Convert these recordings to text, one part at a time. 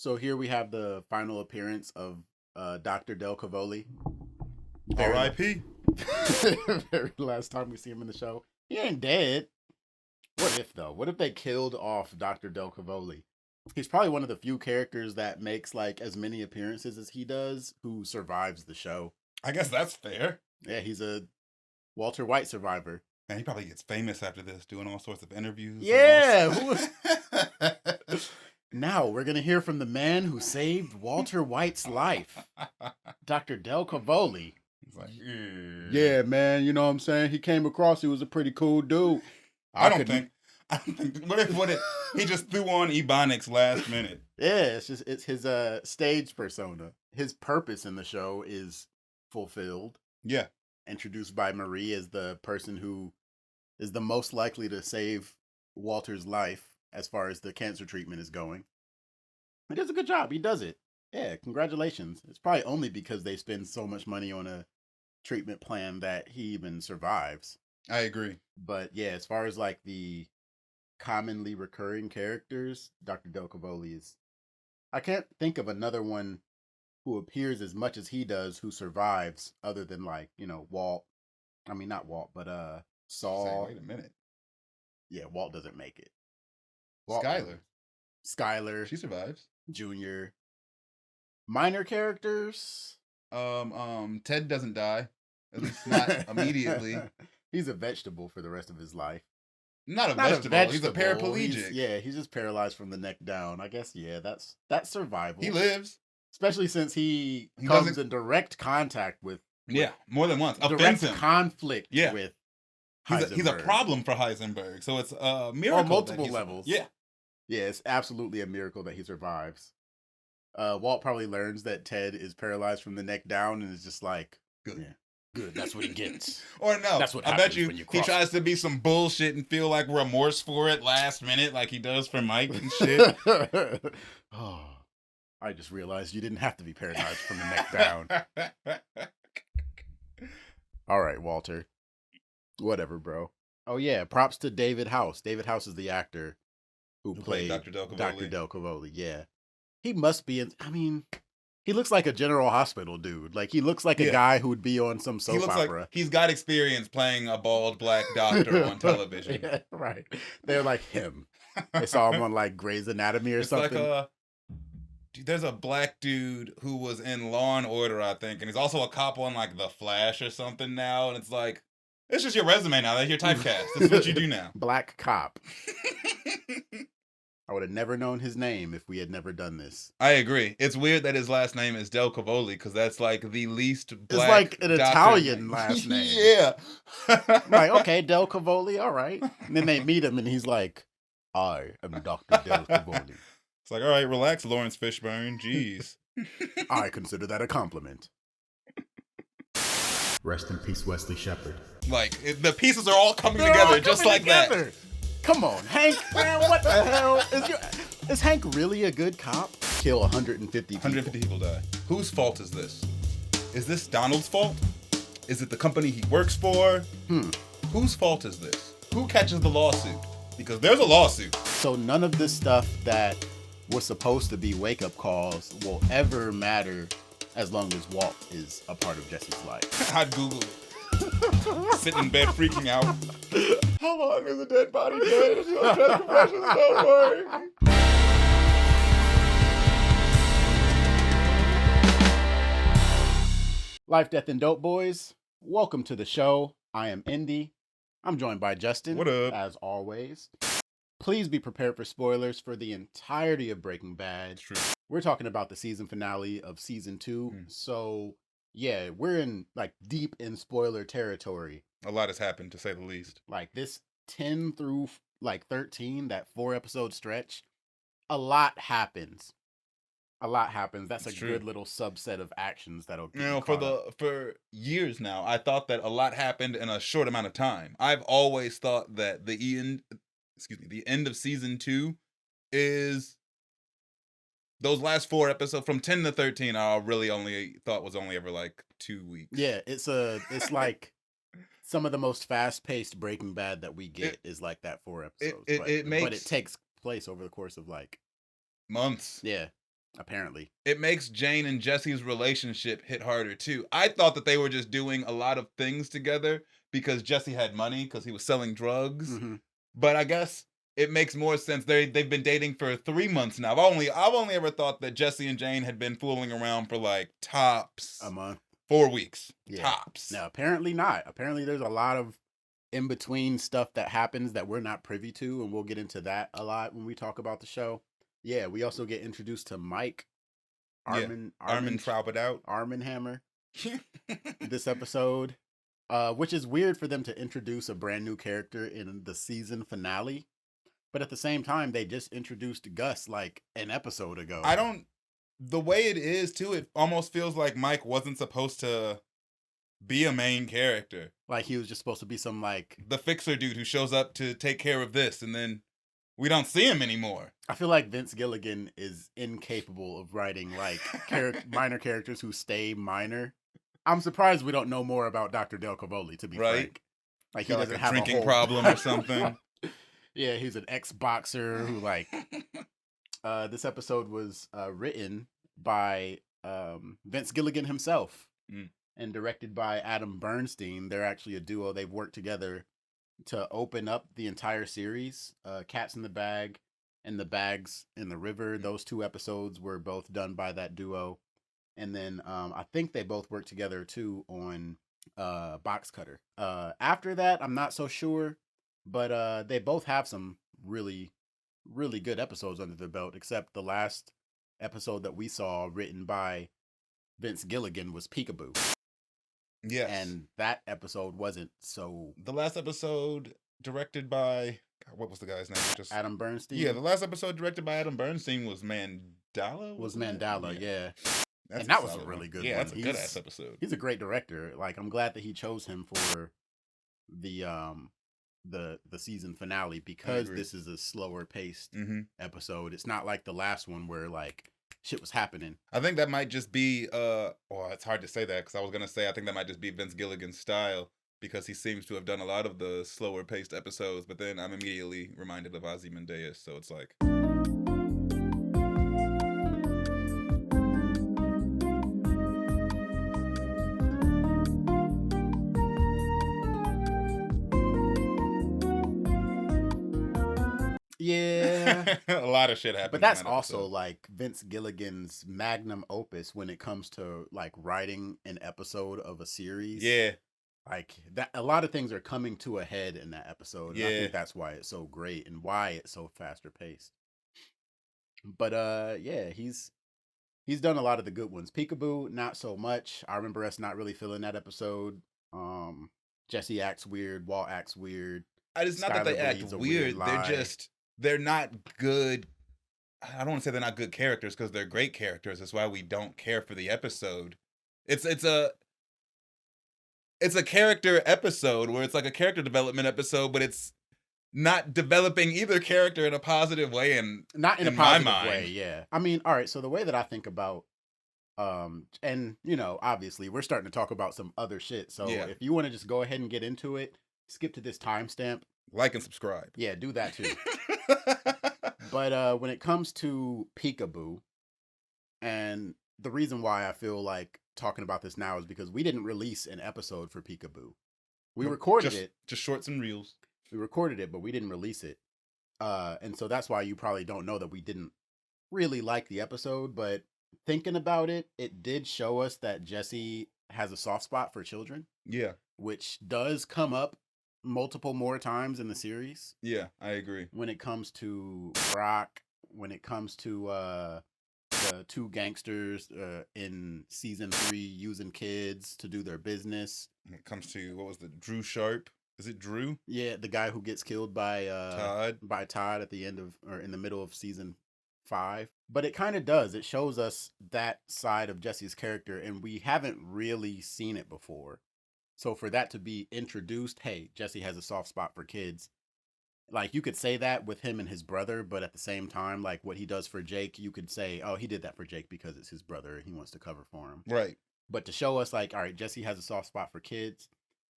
So here we have the final appearance of Dr. Delcavoli. R.I.P. Very last time we see him in the show. He ain't dead. What if, though? What if they killed off Dr. Delcavoli? He's probably one of the few characters that makes like as many appearances as he does who survives the show. I guess that's fair. Yeah, he's a Walter White survivor. And he probably gets famous after this, doing all sorts of interviews. Yeah. Now we're going to hear from the man who saved Walter White's life, Dr. Delcavoli. He's like, yeah, man, you know what I'm saying? He came across, he was a pretty cool dude. I don't think. What if he just threw on Ebonics last minute? Yeah, it's his stage persona. His purpose in the show is fulfilled. Yeah. Introduced by Marie as the person who is the most likely to save Walter's life as far as the cancer treatment is going. He does a good job. He does it. Yeah, congratulations. It's probably only because they spend so much money on a treatment plan that he even survives. I agree. But yeah, as far as like the commonly recurring characters, Dr. Delcavoli is... I can't think of another one who appears as much as he does who survives other than like, you know, Walt. I mean, not Walt, but Saul. Wait a minute. Yeah, Walt doesn't make it. Skyler. She Skyler, survives. Junior. Minor characters. Ted doesn't die. At least not immediately. He's a vegetable for the rest of his life. Not a vegetable. He's a paraplegic. He's just paralyzed from the neck down. I guess, yeah, that's survival. He lives. Especially since he comes in direct contact with more than once. Direct conflict with Heisenberg. He's a problem for Heisenberg. So it's a miracle. On multiple levels. Yeah. Yeah, it's absolutely a miracle that he survives. Walt probably learns that Ted is paralyzed from the neck down and is just like, good. Yeah, good. That's what he gets. Or no, that's what I bet you he tries to be some bullshit and feel like remorse for it last minute, like he does for Mike and shit. Oh, I just realized you didn't have to be paralyzed from the neck down. All right, Walter. Whatever, bro. Oh yeah, props to David House. David House is the actor who played Dr. Delcavoli. Dr. Delcavoli, yeah. He must be he looks like a General Hospital dude. Like, he looks like a guy who would be on some soap opera. Like he's got experience playing a bald black doctor on television. Yeah, right. They're like him. They saw him on, like, Grey's Anatomy or something. Like there's a black dude who was in Law and Order, I think, and he's also a cop on, like, The Flash or something now, and it's like, it's just your resume now. That's your typecast. That's what you do now. Black cop. I would have never known his name if we had never done this. I agree. It's weird that his last name is Delcavoli because that's like the least black. It's like an Italian last name. Yeah. Like, okay, Delcavoli, all right. And then they meet him and he's like, I am Dr. Delcavoli. It's like, all right, relax, Lawrence Fishburne. Jeez. I consider that a compliment. Rest in peace, Wesley Shepard. Like, the pieces are all coming together just like that. Come on, Hank, man, what the hell? Is Hank really a good cop? Kill 150 people. 150 people die. Whose fault is this? Is this Donald's fault? Is it the company he works for? Whose fault is this? Who catches the lawsuit? Because there's a lawsuit. So none of this stuff that was supposed to be wake-up calls will ever matter as long as Walt is a part of Jesse's life. I'd Google it. Sitting in bed freaking out. How long is a dead body dead? Chest compressions don't work. Life, Death, and Dopeboys. Welcome to the show. I am Indy. I'm joined by Justin. What up? As always. Please be prepared for spoilers for the entirety of Breaking Bad. True. We're talking about the season finale of season 2. So, yeah, we're in, like, deep in spoiler territory. A lot has happened, to say the least. Like, this 10 through, like, 13, that 4-episode stretch, a lot happens. That's a good little subset of actions that'll get you for years now, I thought that a lot happened in a short amount of time. I've always thought that the end of season 2 is those last 4 episodes from 10 to 13. I really only thought was only ever like 2 weeks. Yeah, it's like some of the most fast-paced Breaking Bad that we get is like that 4 episodes. But it takes place over the course of like months. Yeah. Apparently. it makes Jane and Jesse's relationship hit harder too. I thought that they were just doing a lot of things together because Jesse had money because he was selling drugs. Hmm. But I guess it makes more sense. They've been dating for 3 months now. I've only ever thought that Jesse and Jane had been fooling around for like tops A month. 4 weeks. Yeah. Tops. No, apparently not. Apparently there's a lot of in between stuff that happens that we're not privy to, and we'll get into that a lot when we talk about the show. Yeah, we also get introduced to Mike Armin Armin Trout out. Arminhammer this episode, which is weird for them to introduce a brand new character in the season finale. But at the same time, they just introduced Gus like an episode ago. The way it is too, it almost feels like Mike wasn't supposed to be a main character. Like he was just supposed to be some like the fixer dude who shows up to take care of this, and then we don't see him anymore. I feel like Vince Gilligan is incapable of writing like minor characters who stay minor. I'm surprised we don't know more about Dr. Delcavoli, to be frank. Like he doesn't have drinking a whole problem or something. Yeah, he's an ex-boxer who like this episode was written by Vince Gilligan himself and directed by Adam Bernstein. They're actually a duo. They've worked together to open up the entire series. Cats in the Bag and The Bags in the River. Those 2 episodes were both done by that duo. And then I think they both worked together too on Box Cutter. After that, I'm not so sure, but they both have some really, really good episodes under their belt, except the last episode that we saw written by Vince Gilligan was Peekaboo. Yes. And that episode wasn't so... The last episode directed by... God, what was the guy's name? Adam Bernstein? Yeah, the last episode directed by Adam Bernstein was Mandala? Mandala, yeah. And that was a really good one. Yeah, that's a good-ass episode. He's a great director. Like, I'm glad that he chose him for the season finale, because this is a slower paced episode. It's not like the last one where like shit was happening. I think that might just be it's hard to say that, because I was gonna say I think that might just be Vince Gilligan's style, because he seems to have done a lot of the slower paced episodes, but then I'm immediately reminded of Ozymandias, so it's like Yeah. a lot of shit happened. But that's also like Vince Gilligan's magnum opus when it comes to like writing an episode of a series. Yeah. Like that, a lot of things are coming to a head in that episode. Yeah. And I think that's why it's so great and why it's so faster paced. But yeah, he's done a lot of the good ones. Peekaboo, not so much. I remember us not really feeling that episode. Jesse acts weird, Walt acts weird. It's not that they act weird. They're not good. I don't want to say they're not good characters, because they're great characters. That's why we don't care for the episode. It's a character episode where it's like a character development episode, but it's not developing either character in a positive way, and not in a positive way. Yeah, I mean, all right. So the way that I think about, and you know, obviously we're starting to talk about some other shit. So if you want to just go ahead and get into it, skip to this timestamp, like and subscribe. Yeah, do that too. But when it comes to Peekaboo, and the reason why I feel like talking about this now is because we didn't release an episode for Peekaboo. We recorded it. Just shorts and reels. We recorded it, but we didn't release it. And so that's why you probably don't know that we didn't really like the episode. But thinking about it, it did show us that Jesse has a soft spot for children. Yeah. Which does come up multiple more times in the series. Yeah, I agree. When it comes to Brock, when it comes to the 2 gangsters in season 3 using kids to do their business. When it comes to, what was the Drew Sharp? Is it Drew? Yeah, the guy who gets killed by Todd at the end of, or in the middle of season 5. But it kind of does. It shows us that side of Jesse's character, and we haven't really seen it before. So for that to be introduced, hey, Jesse has a soft spot for kids. Like, you could say that with him and his brother, but at the same time, like what he does for Jake, you could say, oh, he did that for Jake because it's his brother. He wants to cover for him. Right. But to show us, like, all right, Jesse has a soft spot for kids.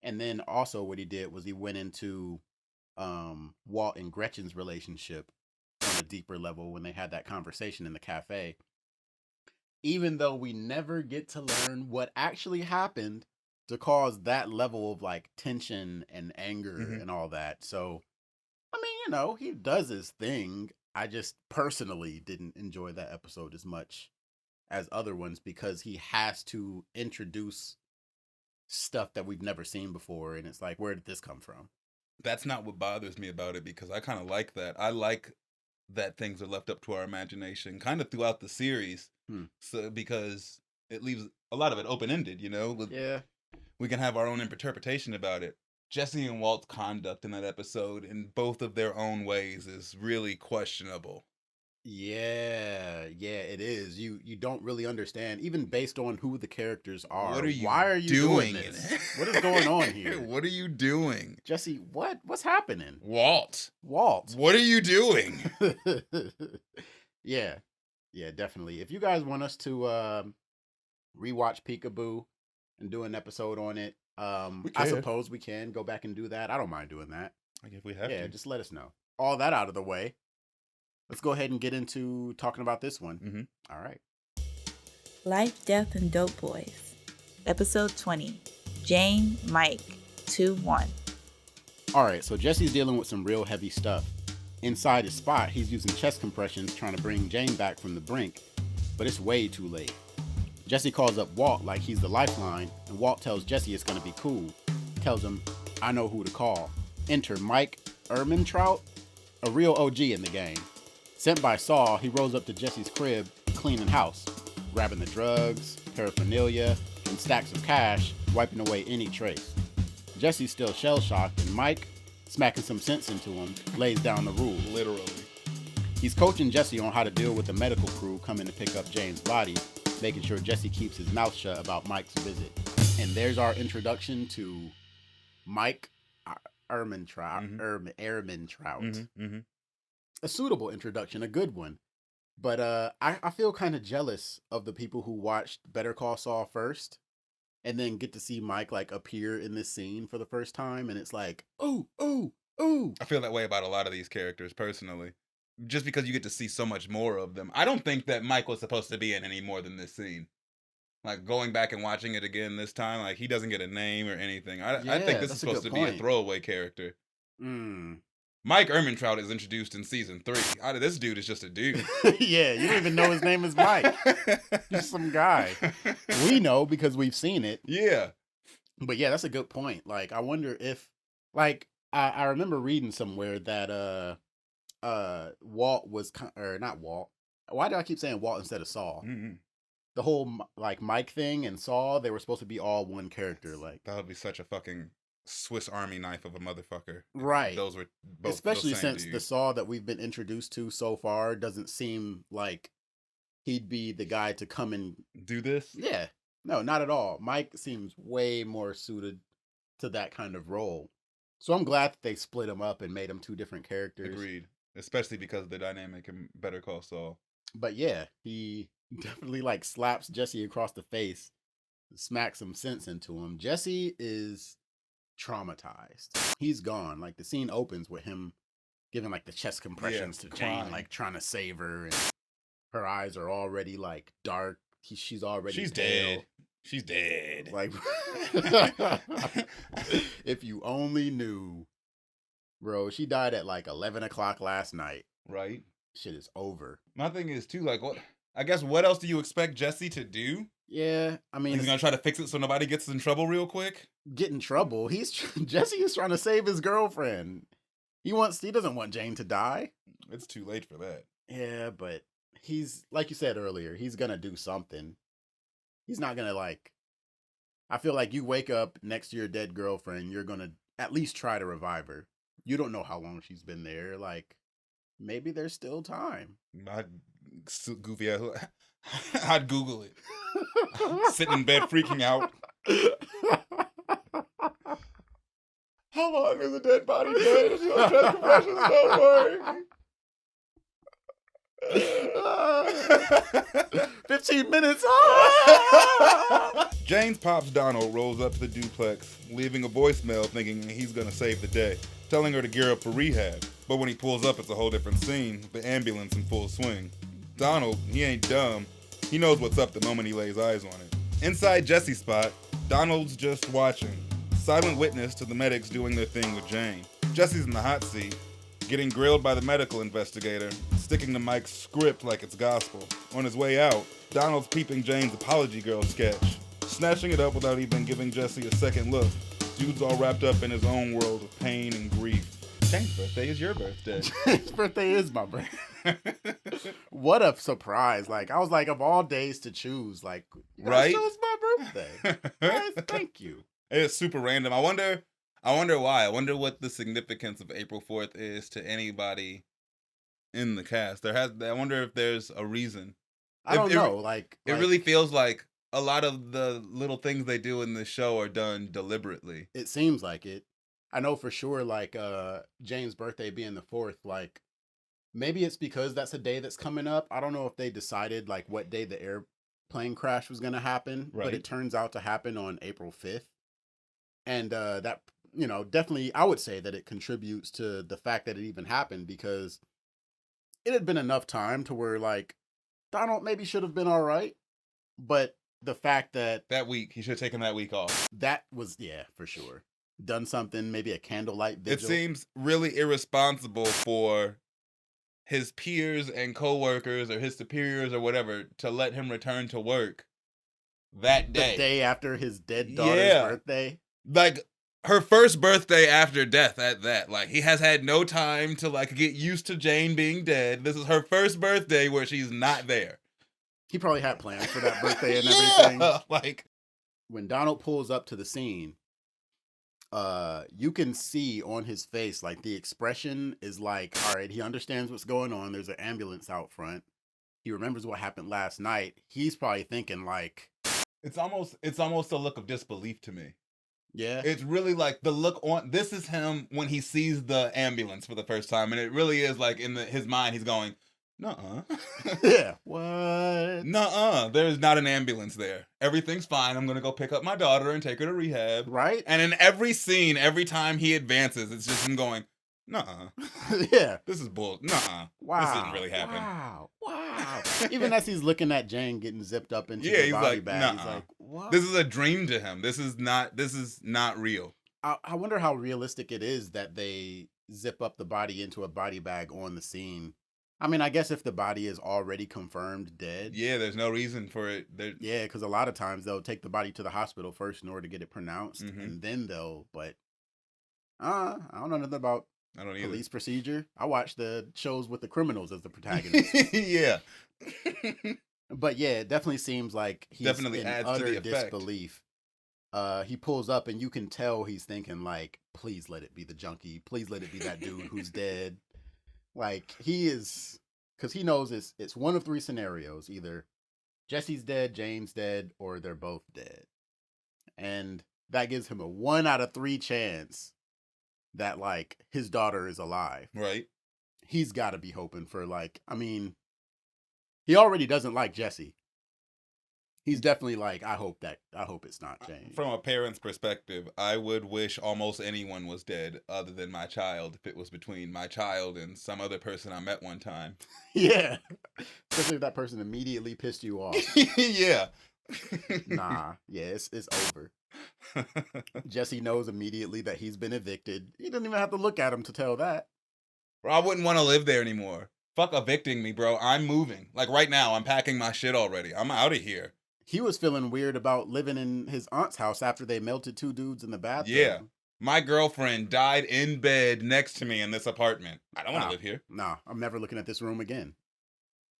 And then also what he did was he went into Walt and Gretchen's relationship on a deeper level when they had that conversation in the cafe. even though we never get to learn what actually happened to cause that level of like tension and anger and all that. So, I mean, he does his thing. I just personally didn't enjoy that episode as much as other ones because he has to introduce stuff that we've never seen before. And it's like, where did this come from? That's not what bothers me about it, because I kind of like that. I like that things are left up to our imagination kind of throughout the series. So because it leaves a lot of it open-ended, Yeah. We can have our own interpretation about it. Jesse and Walt's conduct in that episode, in both of their own ways, is really questionable. Yeah, it is. You don't really understand, even based on who the characters are. What are you Why are you doing this? What is going on here? What are you doing? Jesse, what's happening? Walt. What are you doing? Yeah, definitely. If you guys want us to rewatch Peekaboo and do an episode on it, I suppose we can go back and do that. I don't mind doing that. Like if we have to. Yeah, just let us know. All that out of the way. Let's go ahead and get into talking about this one. All right. Life, Death, and Dopeboys. Episode 20. Jane, Mike, 2-1. All right, so Jesse's dealing with some real heavy stuff. Inside his spot, he's using chest compressions trying to bring Jane back from the brink, but it's way too late. Jesse calls up Walt like he's the lifeline, and Walt tells Jesse it's going to be cool. Tells him, I know who to call. Enter Mike Ehrmantraut, a real OG in the game. Sent by Saul, he rolls up to Jesse's crib, cleaning house, grabbing the drugs, paraphernalia, and stacks of cash, wiping away any trace. Jesse's still shell-shocked, and Mike, smacking some sense into him, lays down the rules. Literally. He's coaching Jesse on how to deal with the medical crew coming to pick up Jane's body, making sure Jesse keeps his mouth shut about Mike's visit. And there's our introduction to Mike Ehrmantraut. A suitable introduction, a good one. But I feel kind of jealous of the people who watched Better Call Saul first and then get to see Mike like appear in this scene for the first time, and it's like, ooh. I feel that way about a lot of these characters personally, just because you get to see so much more of them. I don't think that Mike was supposed to be in any more than this scene. Like going back and watching it again this time, like he doesn't get a name or anything. I think this is supposed to be a throwaway character. Mike Ehrmantraut is introduced in season 3. This dude is just a dude. Yeah, you don't even know his name is Mike. Just some guy. We know because we've seen it. Yeah. But yeah, that's a good point. Like, I wonder if, like, I remember reading somewhere that Walt was, or not Walt. Why do I keep saying Walt instead of Saul? The whole like Mike thing and Saul, they were supposed to be all one character. Like that would be such a fucking Swiss Army knife of a motherfucker. Right. Those were both, especially since the Saul that we've been introduced to so far doesn't seem like he'd be the guy to come and do this. Yeah. No, not at all. Mike seems way more suited to that kind of role. So I'm glad that they split him up and made him 2 different characters. Agreed. Especially because of the dynamic in Better Call Saul. But yeah, he definitely like slaps Jesse across the face, smacks some sense into him. Jesse is traumatized. He's gone. Like the scene opens with him giving like the chest compressions to Jane, like trying to save her, and her eyes are already like dark. She's already dead. She's dead. Like if you only knew, bro, she died at like 11 o'clock last night. Right. Shit is over. My thing is too, like, what? I guess what else do you expect Jesse to do? Yeah, I mean, he's gonna try to fix it so nobody gets in trouble real quick. Get in trouble? Jesse is trying to save his girlfriend. He doesn't want Jane to die. It's too late for that. Yeah, but he's, like you said earlier, he's gonna do something. He's not gonna like. I feel like you wake up next to your dead girlfriend, you're gonna at least try to revive her. You don't know how long she's been there. Like, maybe there's still time. Goofy ass. I'd Google it. Sitting in bed freaking out. How long is a dead body dead? It's no chest compressions, don't worry. 15 minutes. Jane's pops Donald rolls up to the duplex, leaving a voicemail thinking he's gonna save the day, telling her to gear up for rehab. But when he pulls up, it's a whole different scene, the ambulance in full swing. Donald, he ain't dumb, He knows what's up the moment he lays eyes on it. Inside Jesse's spot, Donald's just watching, silent witness to the medics doing their thing with Jane. Jesse's in the hot seat, getting grilled by the medical investigator, sticking to Mike's script like it's gospel. On his way out, Donald's peeping Jane's apology girl sketch, snatching it up without even giving Jesse a second look. Dude's all wrapped up in his own world of pain and grief. Jane's birthday is your birthday. His birthday is my birthday. What a surprise. Like, I was like, of all days to choose, like, right? It's my birthday. Yes, thank you. It's super random. I wonder why. I wonder what the significance of April 4th is to anybody in the cast. I wonder if there's a reason. I don't know. Like, it really feels like a lot of the little things they do in the show are done deliberately. It seems like it. I know for sure, like, Jane's birthday being the 4th, like, maybe it's because that's a day that's coming up. I don't know if they decided, like, what day the airplane crash was going to happen, but it turns out to happen on April 5th. And that, you know, definitely, I would say that it contributes to the fact that it even happened, because it had been enough time to where, like, Donald maybe should have been all right. But the fact that week, he should have taken that week off. That was, yeah, for sure. Done something, maybe a candlelight vigil. It seems really irresponsible for his peers and coworkers or his superiors or whatever to let him return to work that day. The day after his dead daughter's birthday. Like, her first birthday after death at that. Like, he has had no time to, like, get used to Jane being dead. This is her first birthday where she's not there. He probably had plans for that birthday and everything. Like, when Donald pulls up to the scene, you can see on his face, like, the expression is like, all right, he understands what's going on. There's an ambulance out front. He remembers what happened last night. He's probably thinking, like, it's almost a look of disbelief to me. Yeah. It's really like the look on, this is him when he sees the ambulance for the first time. And it really is like in his mind, he's going, nuh-uh. Yeah. What? Nuh-uh. There's not an ambulance there. Everything's fine. I'm going to go pick up my daughter and take her to rehab. Right. And in every scene, every time he advances, it's just him going, nuh-uh. Yeah. This is bull. Nuh-uh. Wow. This didn't really happen. Wow. Even as he's looking at Jane getting zipped up into the he's body like, bag, nuh-uh. he's like, what? This is a dream to him. This is not real. I wonder how realistic it is that they zip up the body into a body bag on the scene. I mean, I guess if the body is already confirmed dead. Yeah, there's no reason for it. Yeah, because a lot of times they'll take the body to the hospital first in order to get it pronounced, and then but I don't know nothing about police procedure. I watch the shows with the criminals as the protagonists. Yeah. But yeah, it definitely seems like he's definitely in adds utter to the effect. disbelief. He pulls up and you can tell he's thinking, like, please let it be the junkie. Please let it be that dude who's dead. Like, he is, because he knows it's one of three scenarios. Either Jesse's dead, Jane's dead, or they're both dead. And that gives him a 1 out of 3 chance that, like, his daughter is alive. Right. He's got to be hoping for, like, I mean, he already doesn't like Jesse. He's definitely like, I hope it's not Jane. From a parent's perspective, I would wish almost anyone was dead other than my child if it was between my child and some other person I met one time. Yeah. Especially if that person immediately pissed you off. Yeah. Nah. Yeah, it's over. Jesse knows immediately that he's been evicted. He doesn't even have to look at him to tell that. Bro, I wouldn't want to live there anymore. Fuck evicting me, bro. I'm moving. Like right now, I'm packing my shit already. I'm out of here. He was feeling weird about living in his aunt's house after they melted 2 dudes in the bathroom. Yeah. My girlfriend died in bed next to me in this apartment. I don't want to live here. Nah, I'm never looking at this room again.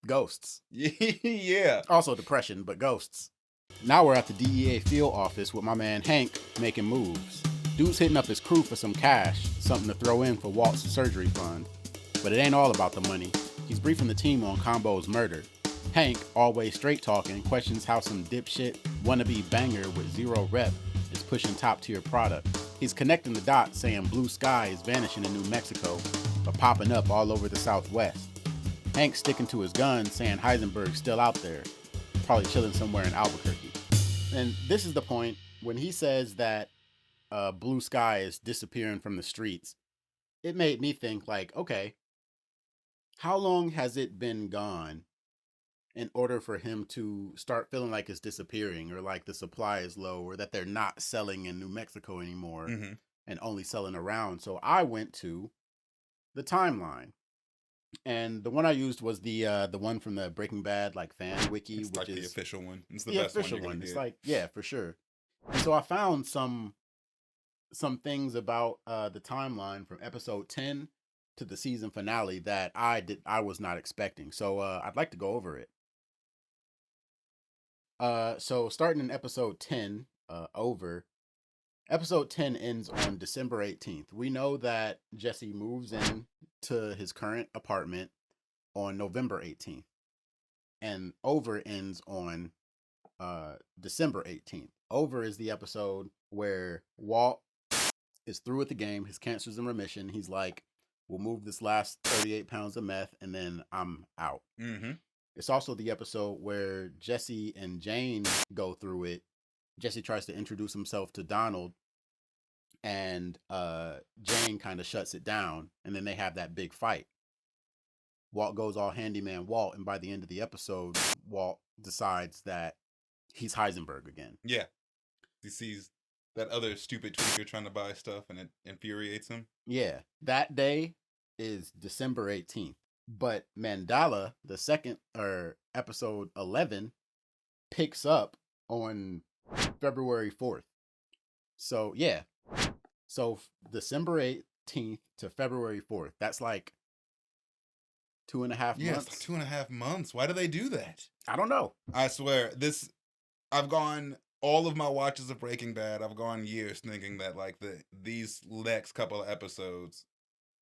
Ghosts. Yeah. Also depression, but ghosts. Now we're at the DEA field office with my man Hank making moves. Dude's hitting up his crew for some cash, something to throw in for Walt's surgery fund. But it ain't all about the money. He's briefing the team on Combo's murder. Hank, always straight talking, questions how some dipshit wannabe banger with 0 rep is pushing top tier product. He's connecting the dots, saying Blue Sky is vanishing in New Mexico, but popping up all over the Southwest. Hank's sticking to his guns, saying Heisenberg's still out there, probably chilling somewhere in Albuquerque. And this is the point when he says that Blue Sky is disappearing from the streets. It made me think, like, okay, how long has it been gone? in order for him to start feeling like it's disappearing, or like the supply is low, or that they're not selling in New Mexico anymore and only selling around. So I went to the timeline. And the one I used was the one from the Breaking Bad like fan wiki, It's which like is the official one. It's the the best one official you're gonna one. It's get. like, yeah, for sure. And so I found some things about the timeline from episode 10 to the season finale that I was not expecting. So I'd like to go over it. So starting in episode 10, episode 10 ends on December 18th. We know that Jesse moves in to his current apartment on November 18th. And Over ends on December 18th. Over is the episode where Walt is through with the game. His cancer's in remission. He's like, we'll move this last 38 pounds of meth and then I'm out. It's also the episode where Jesse and Jane go through it. Jesse tries to introduce himself to Donald, and Jane kind of shuts it down, and then they have that big fight. Walt goes all handyman Walt, and by the end of the episode, Walt decides that he's Heisenberg again. Yeah. He sees that other stupid tweaker trying to buy stuff, and it infuriates him. Yeah. That day is December 18th. But Mandala, the second, or episode 11, picks up on February 4th. So, yeah. So, December 18th to February 4th. That's like 2.5 months. Yeah, it's like 2.5 months. Why do they do that? I don't know. I swear, I've gone all of my watches of Breaking Bad. I've gone years thinking that like these next couple of episodes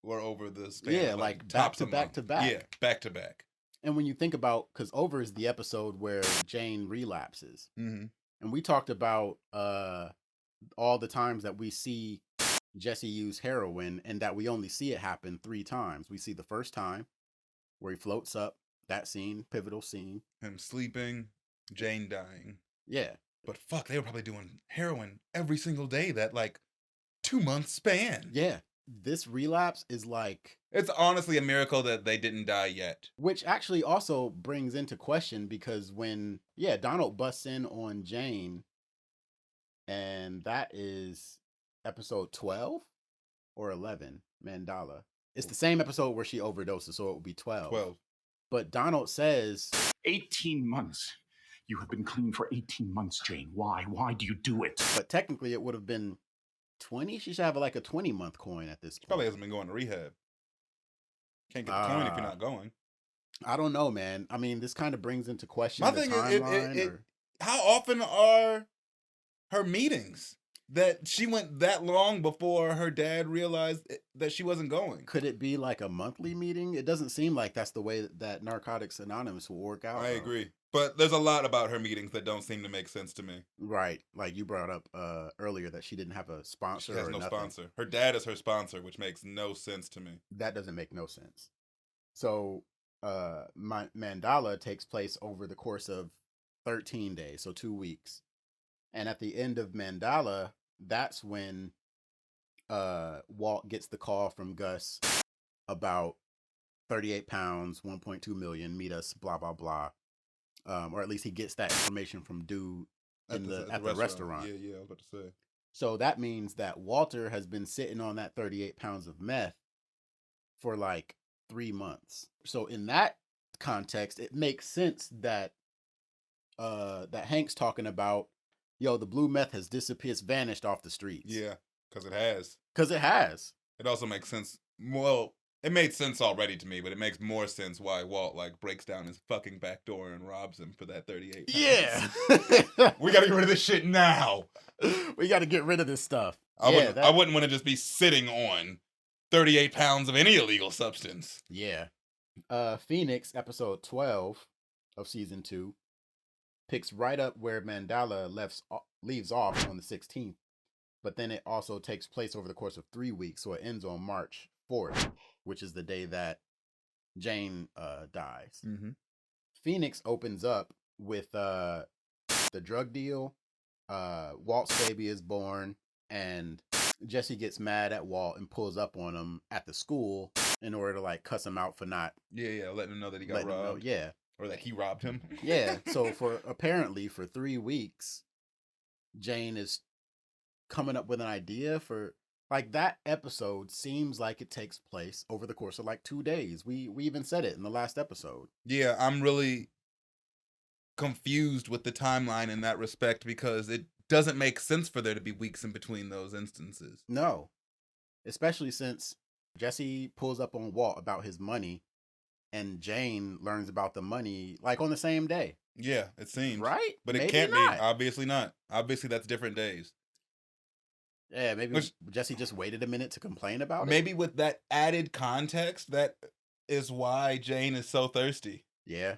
were over the span. Yeah, of, like back tops to a back month. to back. Yeah, back to back. And when you think about, because Over is the episode where Jane relapses. And we talked about all the times that we see Jesse use heroin, and that we only see it happen 3 times. We see the first time where he floats up, that scene, pivotal scene. Him sleeping, Jane dying. Yeah. But fuck, they were probably doing heroin every single day that like 2-month span. Yeah. This relapse is like... It's honestly a miracle that they didn't die yet. Which actually also brings into question, because when, Donald busts in on Jane, and that is episode 12 or 11, Mandala. It's the same episode where she overdoses, so it would be 12. 12. But Donald says... 18 months. You have been clean for 18 months, Jane. Why? Why do you do it? But technically it would have been 20. She should have like a 20-month coin at this point. Probably hasn't been going to rehab. Can't get the coin if you're not going. I don't know, man. I mean, this kind of brings into question My the thing timeline. is, how often are her meetings? That she went that long before her dad realized that she wasn't going. Could it be like a monthly meeting? It doesn't seem like that's the way that Narcotics Anonymous will work out. I agree. But there's a lot about her meetings that don't seem to make sense to me. Right. Like you brought up earlier that she didn't have a sponsor. She has or no nothing. sponsor. Her dad is her sponsor, which makes no sense to me. That doesn't make no sense. So Mandala takes place over the course of 13 days, so 2 weeks. And at the end of Mandala, that's when Walt gets the call from Gus about 38 pounds, 1.2 million, meet us, blah, blah, blah. Or at least he gets that information from dude at the restaurant. Yeah, I was about to say. So that means that Walter has been sitting on that 38 pounds of meth for like 3 months. So in that context, it makes sense that that Hank's talking about, yo, the blue meth has disappeared, it's vanished off the streets. Yeah, because it has. Because it has. It also makes sense. Well, it made sense already to me, but it makes more sense why Walt like breaks down his fucking back door and robs him for that 38 pounds. Yeah. We gotta get rid of this shit now. We got to get rid of this stuff. I wouldn't want to just be sitting on 38 pounds of any illegal substance. Yeah. Phoenix, episode 12 of season 2, picks right up where Mandala leaves off on the 16th. But then it also takes place over the course of 3 weeks. So it ends on March 4th, which is the day that Jane dies. Mm-hmm. Phoenix opens up with the drug deal. Walt's baby is born, and Jesse gets mad at Walt and pulls up on him at the school in order to like cuss him out for not letting him know that he got robbed. Yeah. Or that he robbed him. Yeah. So apparently for 3 weeks, Jane is coming up with an idea for like that episode seems like it takes place over the course of like 2 days. We even said it in the last episode. Yeah, I'm really confused with the timeline in that respect because it doesn't make sense for there to be weeks in between those instances. No. Especially since Jesse pulls up on Walt about his money and Jane learns about the money like on the same day. Yeah, it seems. Right? But it Maybe can't not. be. Obviously not. Obviously that's different days. Yeah, maybe Jesse just waited a minute to complain about it. Maybe with that added context, that is why Jane is so thirsty. Yeah.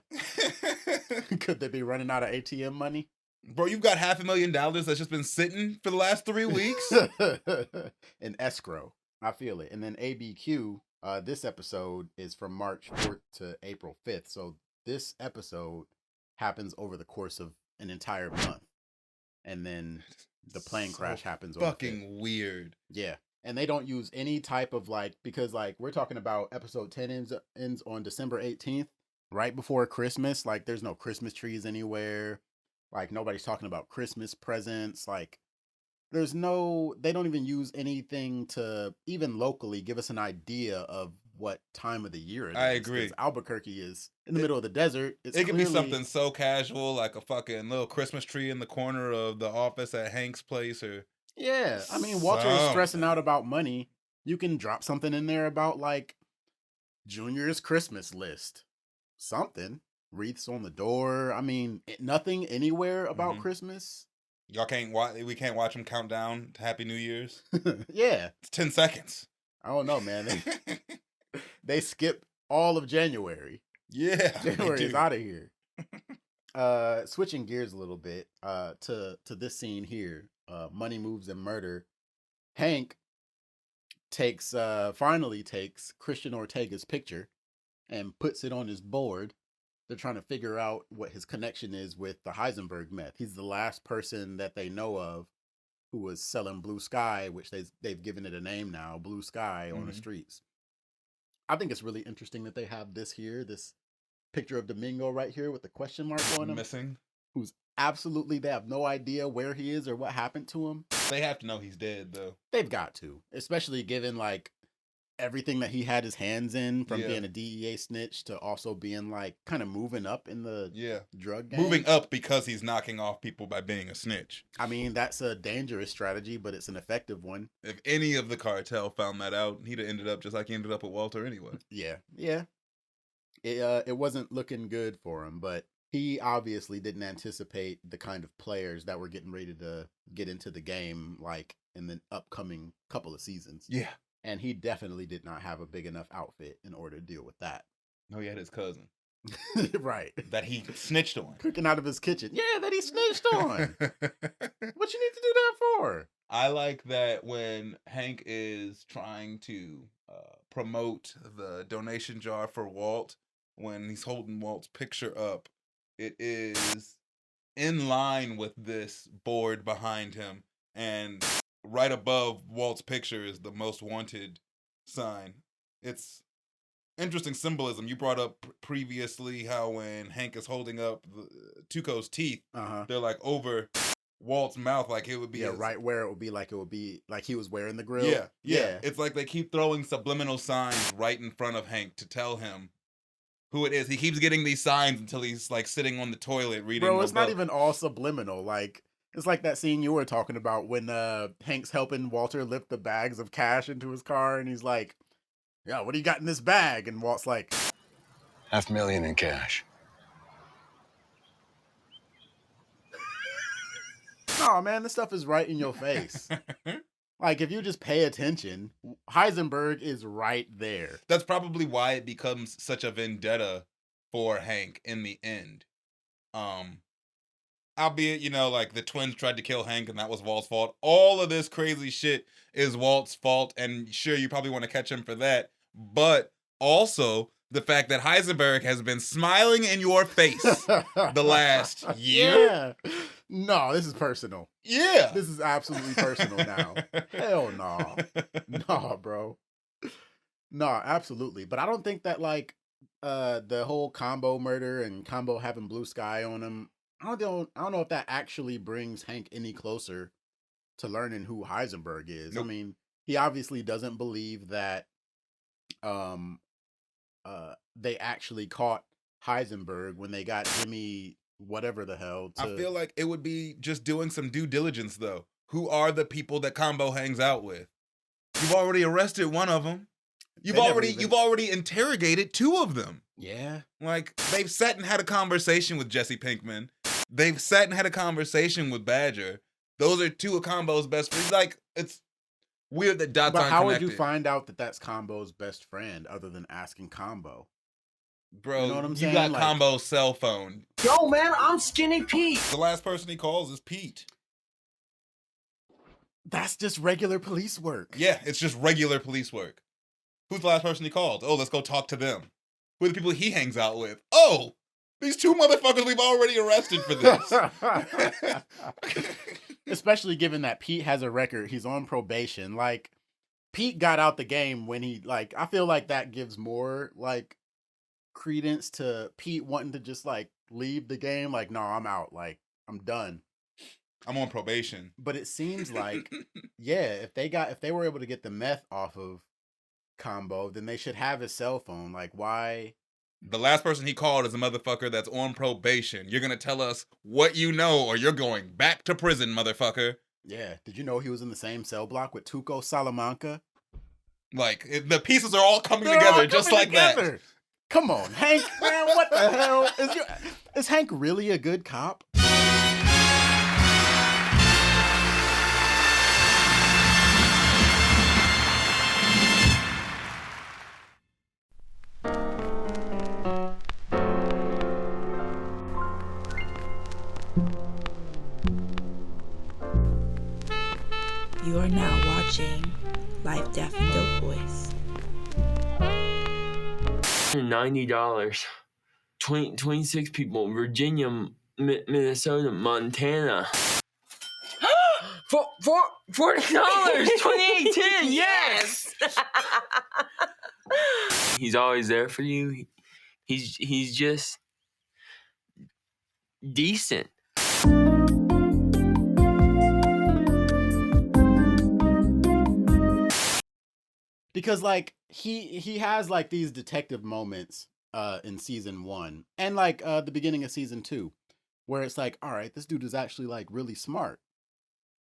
Could they be running out of ATM money? Bro, you've got $500,000 that's just been sitting for the last 3 weeks? In escrow. I feel it. And then ABQ, this episode is from March 4th to April 5th. So this episode happens over the course of an entire month. And then the plane crash happens over fucking weird. Yeah. And they don't use any type of like, because like we're talking about episode 10 ends on December 18th, right before Christmas. Like there's no Christmas trees anywhere. Like nobody's talking about Christmas presents. Like they don't even use anything to even locally give us an idea of what time of the year it is. I agree. 'Cause Albuquerque is in the middle of the desert. It could be something so casual, like a fucking little Christmas tree in the corner of the office at Hank's place, or yeah. I mean, Walter is stressing out about money. You can drop something in there about like Junior's Christmas list, something, wreaths on the door. I mean, nothing anywhere about Christmas. Y'all can't watch. We can't watch them count down to Happy New Year's. Yeah, it's 10 seconds. I don't know, man. They skip all of January. Yeah, January is out of here. Switching gears a little bit to this scene here. Money, Moves, and Murder. Hank finally takes Christian Ortega's picture and puts it on his board. They're trying to figure out what his connection is with the Heisenberg meth. He's the last person that they know of who was selling Blue Sky, which they've given it a name now, Blue Sky, on the streets. I think it's really interesting that they have this picture of Domingo right here with the question mark on him. Missing. Who's they have no idea where he is or what happened to him. They have to know he's dead, though. They've got to, especially given like everything that he had his hands in, from being a DEA snitch to also being like kind of moving up in the drug game. Moving up because he's knocking off people by being a snitch. I mean, that's a dangerous strategy, but it's an effective one. If any of the cartel found that out, he'd have ended up just like he ended up with Walter anyway. Yeah. It wasn't looking good for him, but he obviously didn't anticipate the kind of players that were getting ready to get into the game like in the upcoming couple of seasons. Yeah. And he definitely did not have a big enough outfit in order to deal with that. No, he had his cousin. Right. That he snitched on. Cooking out of his kitchen. Yeah, that he snitched on. What you need to do that for? I like that when Hank is trying to promote the donation jar for Walt, when he's holding Walt's picture up, it is in line with this board behind him, and right above Walt's picture is the most wanted sign. It's interesting symbolism. You brought up previously how when Hank is holding up Tuco's teeth, they're like over Walt's mouth, like it would be right where it would be like he was wearing the grill. Yeah. It's like they keep throwing subliminal signs right in front of Hank to tell him who it is. He keeps getting these signs until he's like sitting on the toilet reading. Bro, it's not even all subliminal. Like it's like that scene you were talking about when Hank's helping Walter lift the bags of cash into his car, and he's like, "Yeah, what do you got in this bag?" And Walt's like, $500,000 in cash. "Oh man, this stuff is right in your face." Like, if you just pay attention, Heisenberg is right there. That's probably why it becomes such a vendetta for Hank in the end. Albeit, like the twins tried to kill Hank and that was Walt's fault. All of this crazy shit is Walt's fault, and sure, you probably want to catch him for that. But also the fact that Heisenberg has been smiling in your face the last year. Yeah. No, this is personal. Yeah. This is absolutely personal now. Hell no. No, bro. No, absolutely. But I don't think that, like, the whole Combo murder and Combo having blue sky on him, I don't know if that actually brings Hank any closer to learning who Heisenberg is. Nope. I mean, he obviously doesn't believe that they actually caught Heisenberg when they got Jimmy whatever the hell. I feel like it would be just doing some due diligence, though. Who are the people that Combo hangs out with? You've already arrested one of them. You've already interrogated two of them. Yeah. Like, they've sat and had a conversation with Jesse Pinkman. They've sat and had a conversation with Badger. Those are two of Combo's best friends. Like, it's weird that dots aren't connected. But how would you find out that that's Combo's best friend other than asking Combo? Bro, you know what I'm saying? got Combo's cell phone. Yo, man, I'm Skinny Pete. The last person he calls is Pete. That's just regular police work. Yeah, it's just regular police work. Who's the last person he called? Oh, let's go talk to them. Who are the people he hangs out with? Oh, these two motherfuckers we've already arrested for this. Especially given that Pete has a record. He's on probation. Like, Pete got out the game when he, like, I feel like that gives more, like, credence to Pete wanting to just, like, leave the game. Like, no, I'm out. Like, I'm done. I'm on probation. But it seems like, yeah, if they were able to get the meth off of Combo, then they should have his cell phone. Like, why? The last person he called is a motherfucker that's on probation. You're gonna tell us what you know, or you're going back to prison, motherfucker. Yeah. Did you know he was in the same cell block with Tuco Salamanca? Like, the pieces are all coming together just like that. Come on, Hank, man, what the hell? Is Hank really a good cop? You are now watching Life, Death, and Dopeboys. $90. 26 people. Virginia, Minnesota, Montana. $40. 2810. Yes. He's always there for you. He's just decent. Because, like, he has, like, these detective moments in season 1 and, like, the beginning of season 2 where it's like, all right, this dude is actually, like, really smart.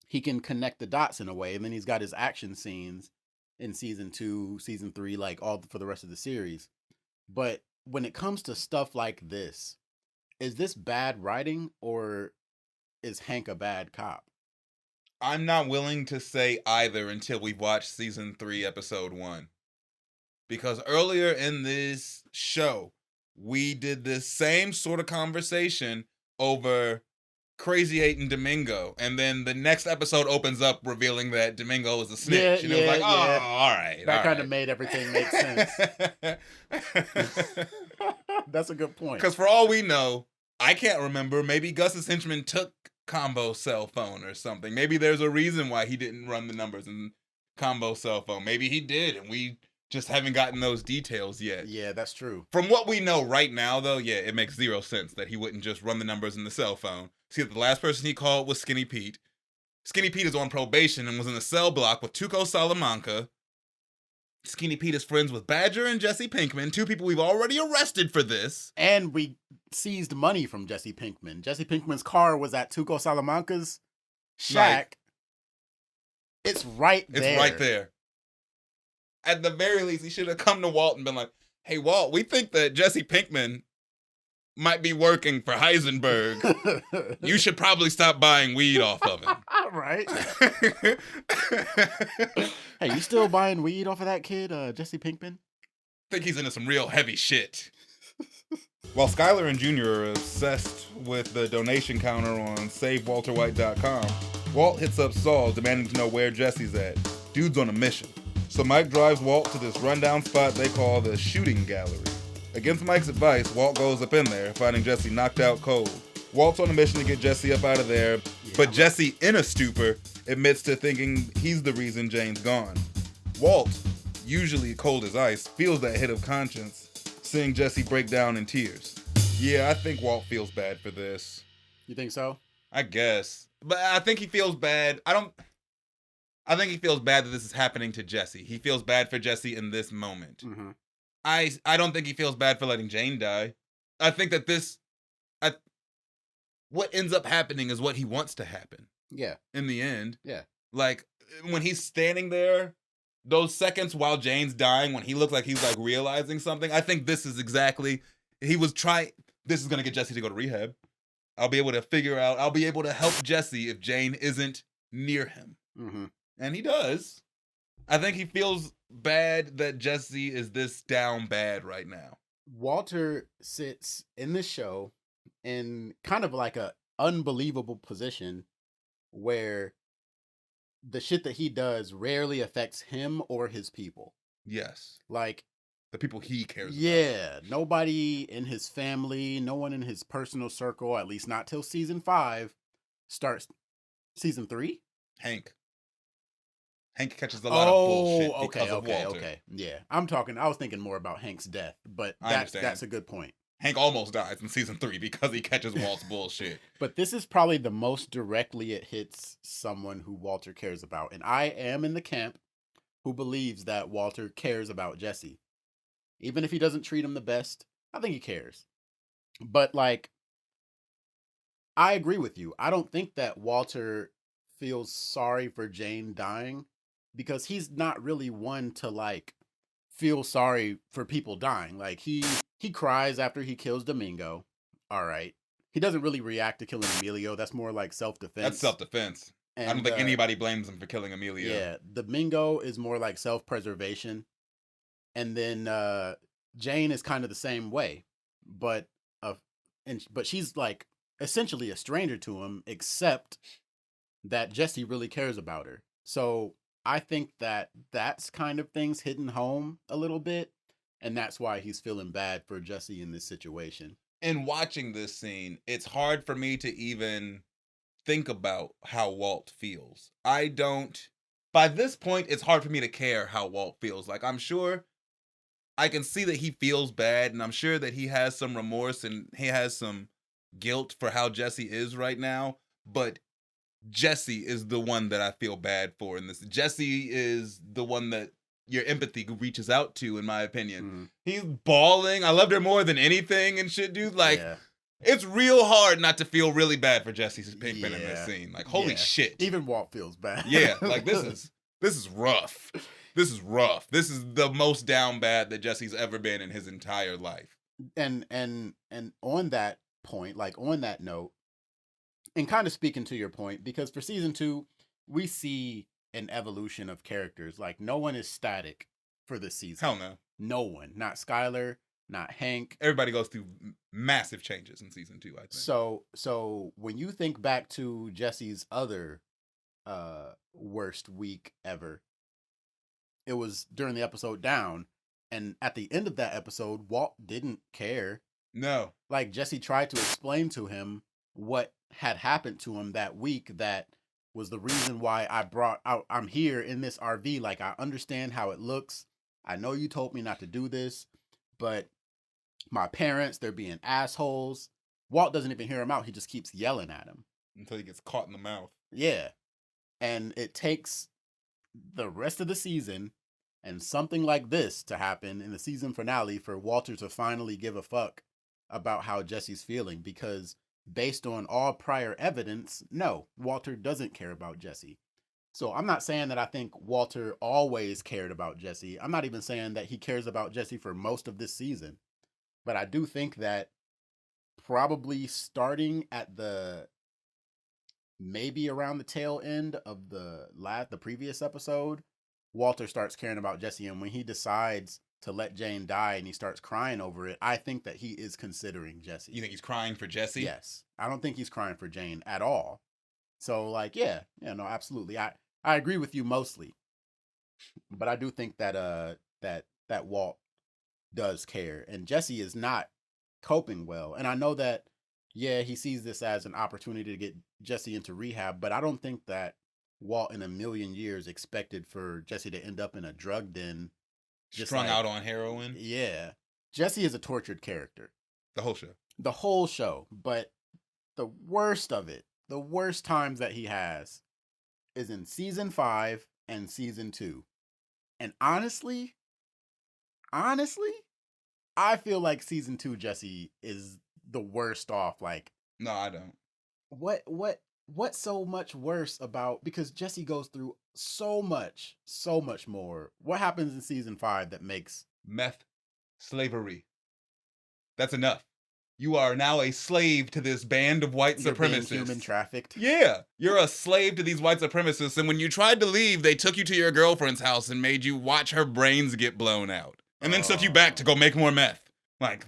He can connect the dots in a way, and then he's got his action scenes in season 2, season 3, like, all for the rest of the series. But when it comes to stuff like this, is this bad writing or is Hank a bad cop? I'm not willing to say either until we've watched season 3, episode 1. Because earlier in this show, we did this same sort of conversation over Crazy 8 and Domingo. And then the next episode opens up revealing that Domingo is a snitch. And it was like, oh, all right. That kind of made everything make sense. That's a good point. Because for all we know, I can't remember. Maybe Gus's henchman took Combo's cell phone or something. Maybe there's a reason why he didn't run the numbers in Combo's cell phone. Maybe he did, and we just haven't gotten those details yet. Yeah, that's true. From what we know right now, though, yeah, it makes zero sense that he wouldn't just run the numbers in the cell phone. See, the last person he called was Skinny Pete. Skinny Pete is on probation and was in a cell block with Tuco Salamanca. Skinny Pete is friends with Badger and Jesse Pinkman, two people we've already arrested for this. And we seized money from Jesse Pinkman. Jesse Pinkman's car was at Tuco Salamanca's shack. It's right there. It's right there. At the very least, he should have come to Walt and been like, hey, Walt, we think that Jesse Pinkman might be working for Heisenberg. You should probably stop buying weed off of him. Right. Hey, you still buying weed off of that kid, Jesse Pinkman? I think he's into some real heavy shit. While Skyler and Jr. are obsessed with the donation counter on SaveWalterWhite.com, Walt hits up Saul demanding to know where Jesse's at. Dude's on a mission. So Mike drives Walt to this rundown spot they call the shooting gallery. Against Mike's advice, Walt goes up in there, finding Jesse knocked out cold. Walt's on a mission to get Jesse up out of there, but Jesse, in a stupor, admits to thinking he's the reason Jane's gone. Walt, usually cold as ice, feels that hit of conscience, seeing Jesse break down in tears. Yeah, I think Walt feels bad for this. You think so? I guess. But I think he feels bad. I think he feels bad that this is happening to Jesse. He feels bad for Jesse in this moment. Mm-hmm. I don't think he feels bad for letting Jane die. I think that what ends up happening is what he wants to happen. Yeah. In the end. Yeah. Like, when he's standing there, those seconds while Jane's dying, when he looks like he's like realizing something, I think this is exactly, this is going to get Jesse to go to rehab. I'll be able to help Jesse if Jane isn't near him. Mm-hmm. And he does. I think he feels bad that Jesse is this down bad right now. Walter sits in the show in kind of like a unbelievable position where the shit that he does rarely affects him or his people. Yes. Like, the people he cares about. Yeah. Nobody in his family, no one in his personal circle, at least not till season 5, starts season 3? Hank catches a lot of bullshit because of Walter. Okay. Yeah. I was thinking more about Hank's death, but that's a good point. Hank almost dies in season 3 because he catches Walt's bullshit. But this is probably the most directly it hits someone who Walter cares about. And I am in the camp who believes that Walter cares about Jesse. Even if he doesn't treat him the best, I think he cares. But, like, I agree with you. I don't think that Walter feels sorry for Jane dying because he's not really one to, like, feel sorry for people dying. Like, he cries after he kills Domingo. All right. He doesn't really react to killing Emilio. That's more like self-defense. That's self-defense. And, I don't think anybody blames him for killing Emilio. Yeah. Domingo is more like self-preservation. And then Jane is kind of the same way. But she's like essentially a stranger to him, except that Jesse really cares about her. So I think that that's kind of things hitting home a little bit. And that's why he's feeling bad for Jesse in this situation. In watching this scene, it's hard for me to even think about how Walt feels. By this point, it's hard for me to care how Walt feels. Like, I'm sure I can see that he feels bad, and I'm sure that he has some remorse and he has some guilt for how Jesse is right now. But Jesse is the one that I feel bad for in this. Jesse is the one that your empathy reaches out to, in my opinion. Mm. He's bawling. I loved her more than anything and shit, dude. Like, It's real hard not to feel really bad for Jesse Pinkman in this scene. Like, holy shit. Even Walt feels bad. Yeah, like, this is rough. This is rough. This is the most down bad that Jesse's ever been in his entire life. And on that point, like on that note, and kind of speaking to your point, because for season 2, we see an evolution of characters. Like, no one is static for this season. Hell no. No one. Not Skyler, not Hank. Everybody goes through massive changes in season 2, I think. So when you think back to Jesse's other worst week ever, it was during the episode Down, and at the end of that episode, Walt didn't care. No. Like, Jesse tried to explain to him what had happened to him that week that was the reason why I'm here in this RV. Like, I understand how it looks. I know you told me not to do this, but my parents, they're being assholes. Walt doesn't even hear him out. He just keeps yelling at him. Until he gets caught in the mouth. Yeah. And it takes the rest of the season and something like this to happen in the season finale for Walter to finally give a fuck about how Jesse's feeling, because based on all prior evidence, no, Walter doesn't care about Jesse. So I'm not saying that I think Walter always cared about Jesse. I'm not even saying that he cares about Jesse for most of this season. But I do think that probably starting at maybe around the tail end of the previous episode, Walter starts caring about Jesse. And when he decides to let Jane die and he starts crying over it, I think that he is considering Jesse. You think he's crying for Jesse? Yes. I don't think he's crying for Jane at all. So, like, no, absolutely. I agree with you mostly. But I do think that that Walt does care. And Jesse is not coping well. And I know that, he sees this as an opportunity to get Jesse into rehab, but I don't think that Walt in a million years expected for Jesse to end up in a drug den. Strung out on heroin? Yeah. Jesse is a tortured character. The whole show. The whole show. But the worst of it, the worst times that he has is in season 5 and season 2. And honestly, I feel like season 2 Jesse is the worst off. Like, No, I don't. What's so much worse about, because Jesse goes through so much more. What happens in season 5 that makes Meth slavery. That's enough. You are now a slave to this band of white you're being supremacists. human trafficked? Yeah, you're a slave to these white supremacists, and when you tried to leave, they took you to your girlfriend's house and made you watch her brains get blown out, and then took you back to go make more meth. Like,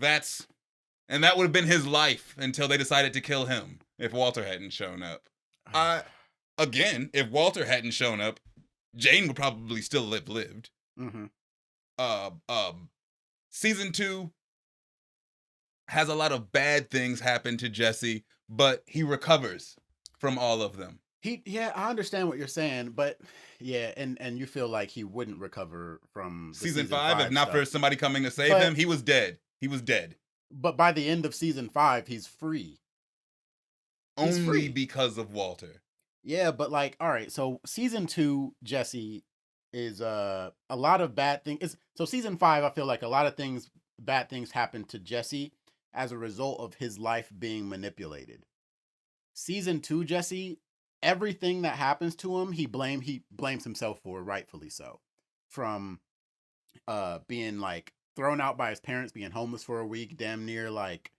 and that would have been his life until they decided to kill him if Walter hadn't shown up. Again, if Walter hadn't shown up, Jane would probably still lived. Mm-hmm. Season 2 has a lot of bad things happen to Jesse, but he recovers from all of them. I understand what you're saying, but yeah, and you feel like he wouldn't recover from the season 5 if not stuff. for somebody coming to save him. He was dead. But by the end of season 5, he's free. He's Only free. because of Walter. Yeah, but like, all right, so season 2 Jesse is a lot of bad things. So season 5, I feel like a lot of bad things happen to Jesse as a result of his life being manipulated. Season 2 Jesse, everything that happens to him, he blames himself for, rightfully so. From being like thrown out by his parents, being homeless for a week, damn near like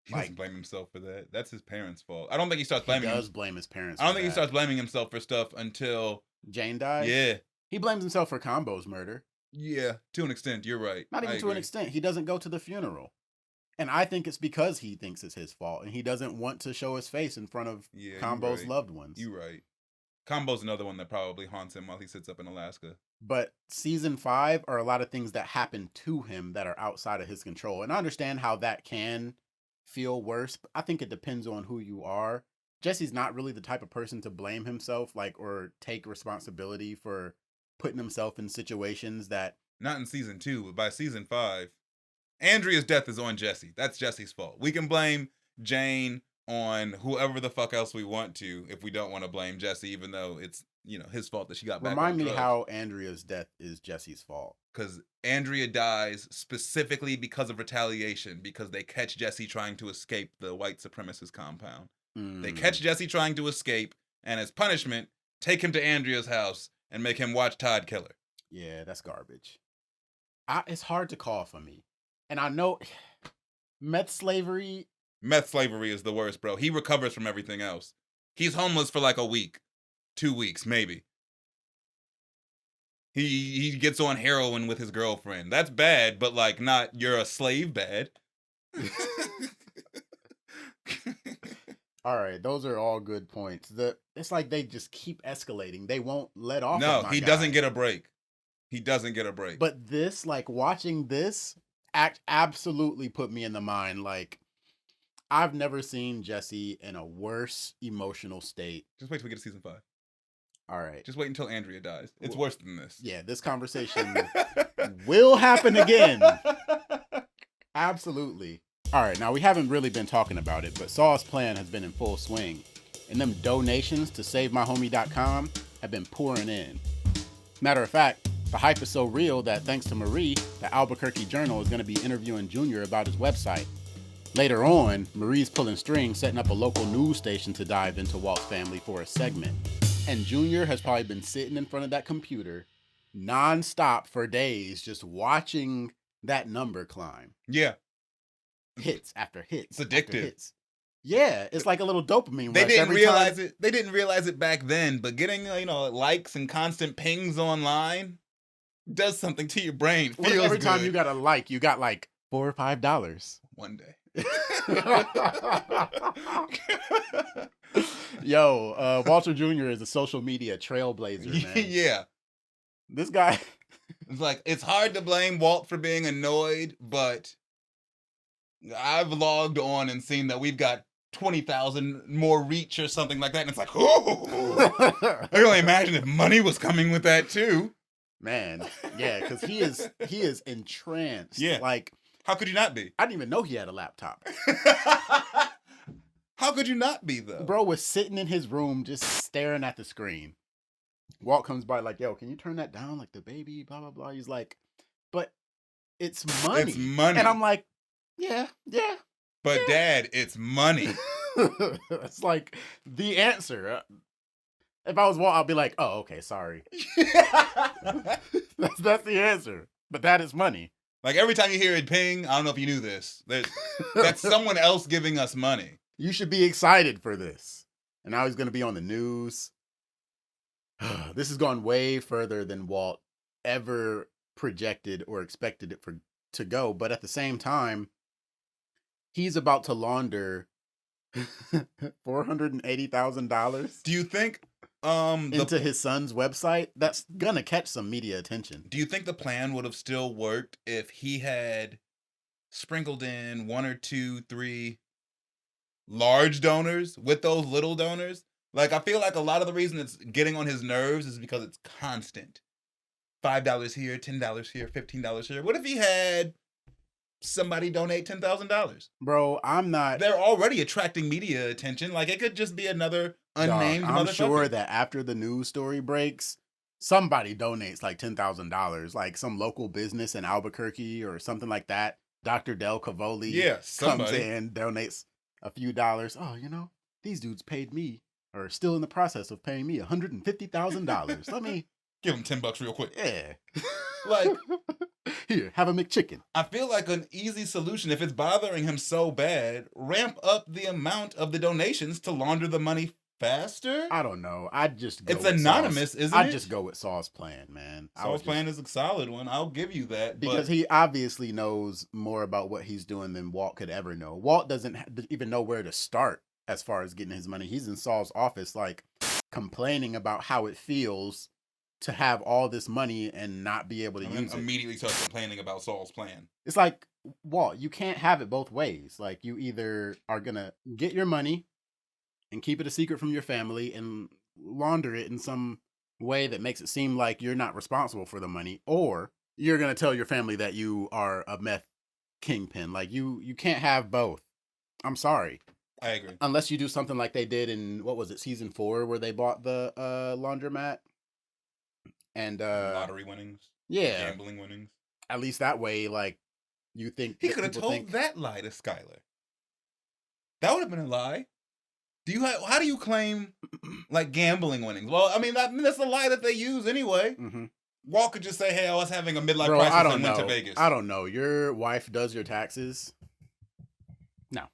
He doesn't blame himself for that. That's his parents' fault. I don't think he starts blaming. He does blame his parents. I don't think he starts blaming himself for stuff until Jane dies. Yeah, he blames himself for Combo's murder. Yeah, to an extent, you're right. Not even to an extent. He doesn't go to the funeral. And I think it's because he thinks it's his fault and he doesn't want to show his face in front of Combo's loved ones. You're right. Combo's another one that probably haunts him while he sits up in Alaska. But season 5 are a lot of things that happen to him that are outside of his control. And I understand how that can feel worse. But I think it depends on who you are. Jesse's not really the type of person to blame himself, or take responsibility for putting himself in situations that... Not in season 2, but by season 5, Andrea's death is on Jesse. That's Jesse's fault. We can blame Jane on whoever the fuck else we want to if we don't want to blame Jesse, even though it's, his fault that she got back. Remind me how Andrea's death is Jesse's fault. Because Andrea dies specifically because of retaliation, because they catch Jesse trying to escape the white supremacist compound. They catch Jesse trying to escape, and as punishment, take him to Andrea's house and make him watch Todd kill her. Yeah, that's garbage. It's hard to call for me. And I know meth slavery is the worst, bro. He recovers from everything else. He's homeless for like a week, 2 weeks, maybe. He gets on heroin with his girlfriend. That's bad, but like not you're a slave bad. All right, those are all good points. It's like they just keep escalating. They won't let off. No, he doesn't get a break. But this, like watching this, absolutely put me in the mind. Like, I've never seen Jesse in a worse emotional state. Just wait till we get to season 5. All right. Just wait until Andrea dies. It's worse than this. Yeah, this conversation will happen again. Absolutely. All right, now we haven't really been talking about it, but Saul's plan has been in full swing. And them donations to SaveMyHomie.com have been pouring in. Matter of fact, the hype is so real that thanks to Marie, the Albuquerque Journal is going to be interviewing Junior about his website. Later on, Marie's pulling strings, setting up a local news station to dive into Walt's family for a segment. And Junior has probably been sitting in front of that computer nonstop for days, just watching that number climb. Yeah. Hits after hits. It's addictive. Hits. Yeah, it's like a little dopamine They rush. didn't realize it. They didn't realize it back then, but getting likes and constant pings online does something to your brain. Feels every good. time you got a like, you got like $4 or $5. One day. Yo, Walter Jr. is a social media trailblazer, man. Yeah. This guy. It's like, it's hard to blame Walt for being annoyed, but I've logged on and seen that we've got 20,000 more reach or something like that. And it's like, ooh. I can only imagine if money was coming with that too. Man, yeah, because he is entranced. Yeah. Like, How could you not be? I didn't even know he had a laptop. How could you not be, though? Bro was sitting in his room just staring at the screen. Walt comes by like, yo, can you turn that down? Like the baby, blah, blah, blah. He's like, but it's money. It's money. And I'm like, yeah. But Dad, it's money. It's like the answer. If I was Walt, I'd be like, oh, okay, sorry. That's the answer. But that is money. Like every time you hear it ping, I don't know if you knew this. That's someone else giving us money. You should be excited for this. And now he's going to be on the news. This has gone way further than Walt ever projected or expected it to go. But at the same time, he's about to launder $480,000. Do you think into his son's website? That's gonna catch some media attention. Do you think the plan would have still worked if he had sprinkled in 1 or 2, 3 large donors with those little donors? Like, I feel like a lot of the reason it's getting on his nerves is because it's constant. $5 here, $10 here, $15 here. What if he had somebody donate $10,000? Bro, I'm not. They're already attracting media attention. Like, it could just be another unnamed I'm motherfucker. sure that after the news story breaks, somebody donates like $10,000, like some local business in Albuquerque or something like that. Dr. Delcavoli comes in, donates a few dollars. Oh, these dudes paid me, or still in the process of paying me $150,000. Let me give him $10 real quick. Yeah. Like, here, have a McChicken. I feel like an easy solution, if it's bothering him so bad, ramp up the amount of the donations to launder the money faster. I don't know. I'd just go it's with anonymous, Saul's. isn't it? I'd just go with Saul's plan, man. Saul's plan is a solid one. I'll give you that. Because he obviously knows more about what he's doing than Walt could ever know. Walt doesn't even know where to start as far as getting his money. He's in Saul's office, like, complaining about how it feels to have all this money and not be able to use it. Immediately start complaining about Saul's plan. It's like, Walt, you can't have it both ways. Like, you either are going to get your money and keep it a secret from your family and launder it in some way that makes it seem like you're not responsible for the money, or you're going to tell your family that you are a meth kingpin. Like, you can't have both. I'm sorry. I agree. Unless you do something like they did in, what was it, season 4, where they bought the laundromat. And lottery winnings. Yeah. Gambling winnings. At least that way, like, you think he could have told that lie to Skyler. That would have been a lie. How do you claim like gambling winnings? Well, I mean that's a lie that they use anyway. Mm-hmm. Walt could just say, "Hey, I was having a midlife Bro, crisis and went to Vegas." I don't know. Your wife does your taxes? No.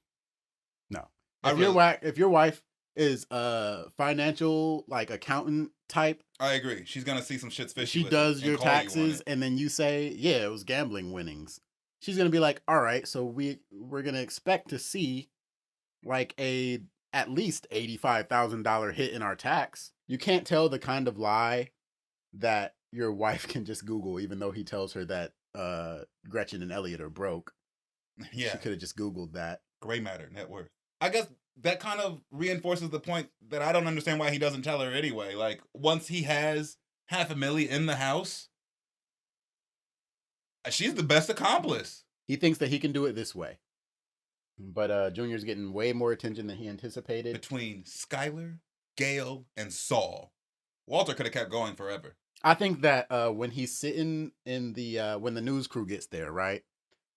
If your wife is a financial, like, accountant type, I agree. She's gonna see some shit's fishy. She does your taxes, and then you say, "Yeah, it was gambling winnings." She's gonna be like, "All right, so we're gonna expect to see like at least $85,000 hit in our tax." You can't tell the kind of lie that your wife can just Google, even though he tells her that Gretchen and Elliot are broke. Yeah, she could have just Googled that. Gray matter, net worth. I guess that kind of reinforces the point that I don't understand why he doesn't tell her anyway. Like, once he has $500,000 in the house, she's the best accomplice. He thinks that he can do it this way. But Junior's getting way more attention than he anticipated. Between Skyler, Gale, and Saul, Walter could have kept going forever. I think that when he's sitting in when the news crew gets there, right?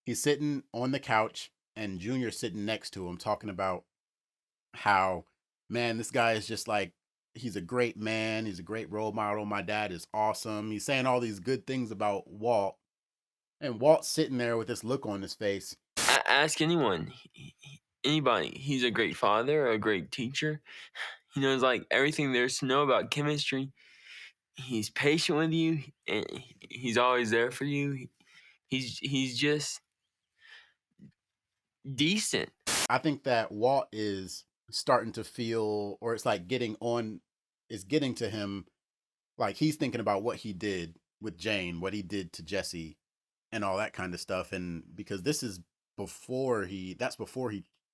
He's sitting on the couch and Junior's sitting next to him talking about how, man, this guy is just like, he's a great man. He's a great role model. My dad is awesome. He's saying all these good things about Walt. And Walt's sitting there with this look on his face. Ask anyone, anybody. He's a great father, a great teacher. He knows like everything there's to know about chemistry. He's patient with you, and he's always there for you. He's just decent. I think that Walt is starting to feel, or it's like getting to him, like he's thinking about what he did with Jane, what he did to Jesse, and all that kind of stuff. And because this is before he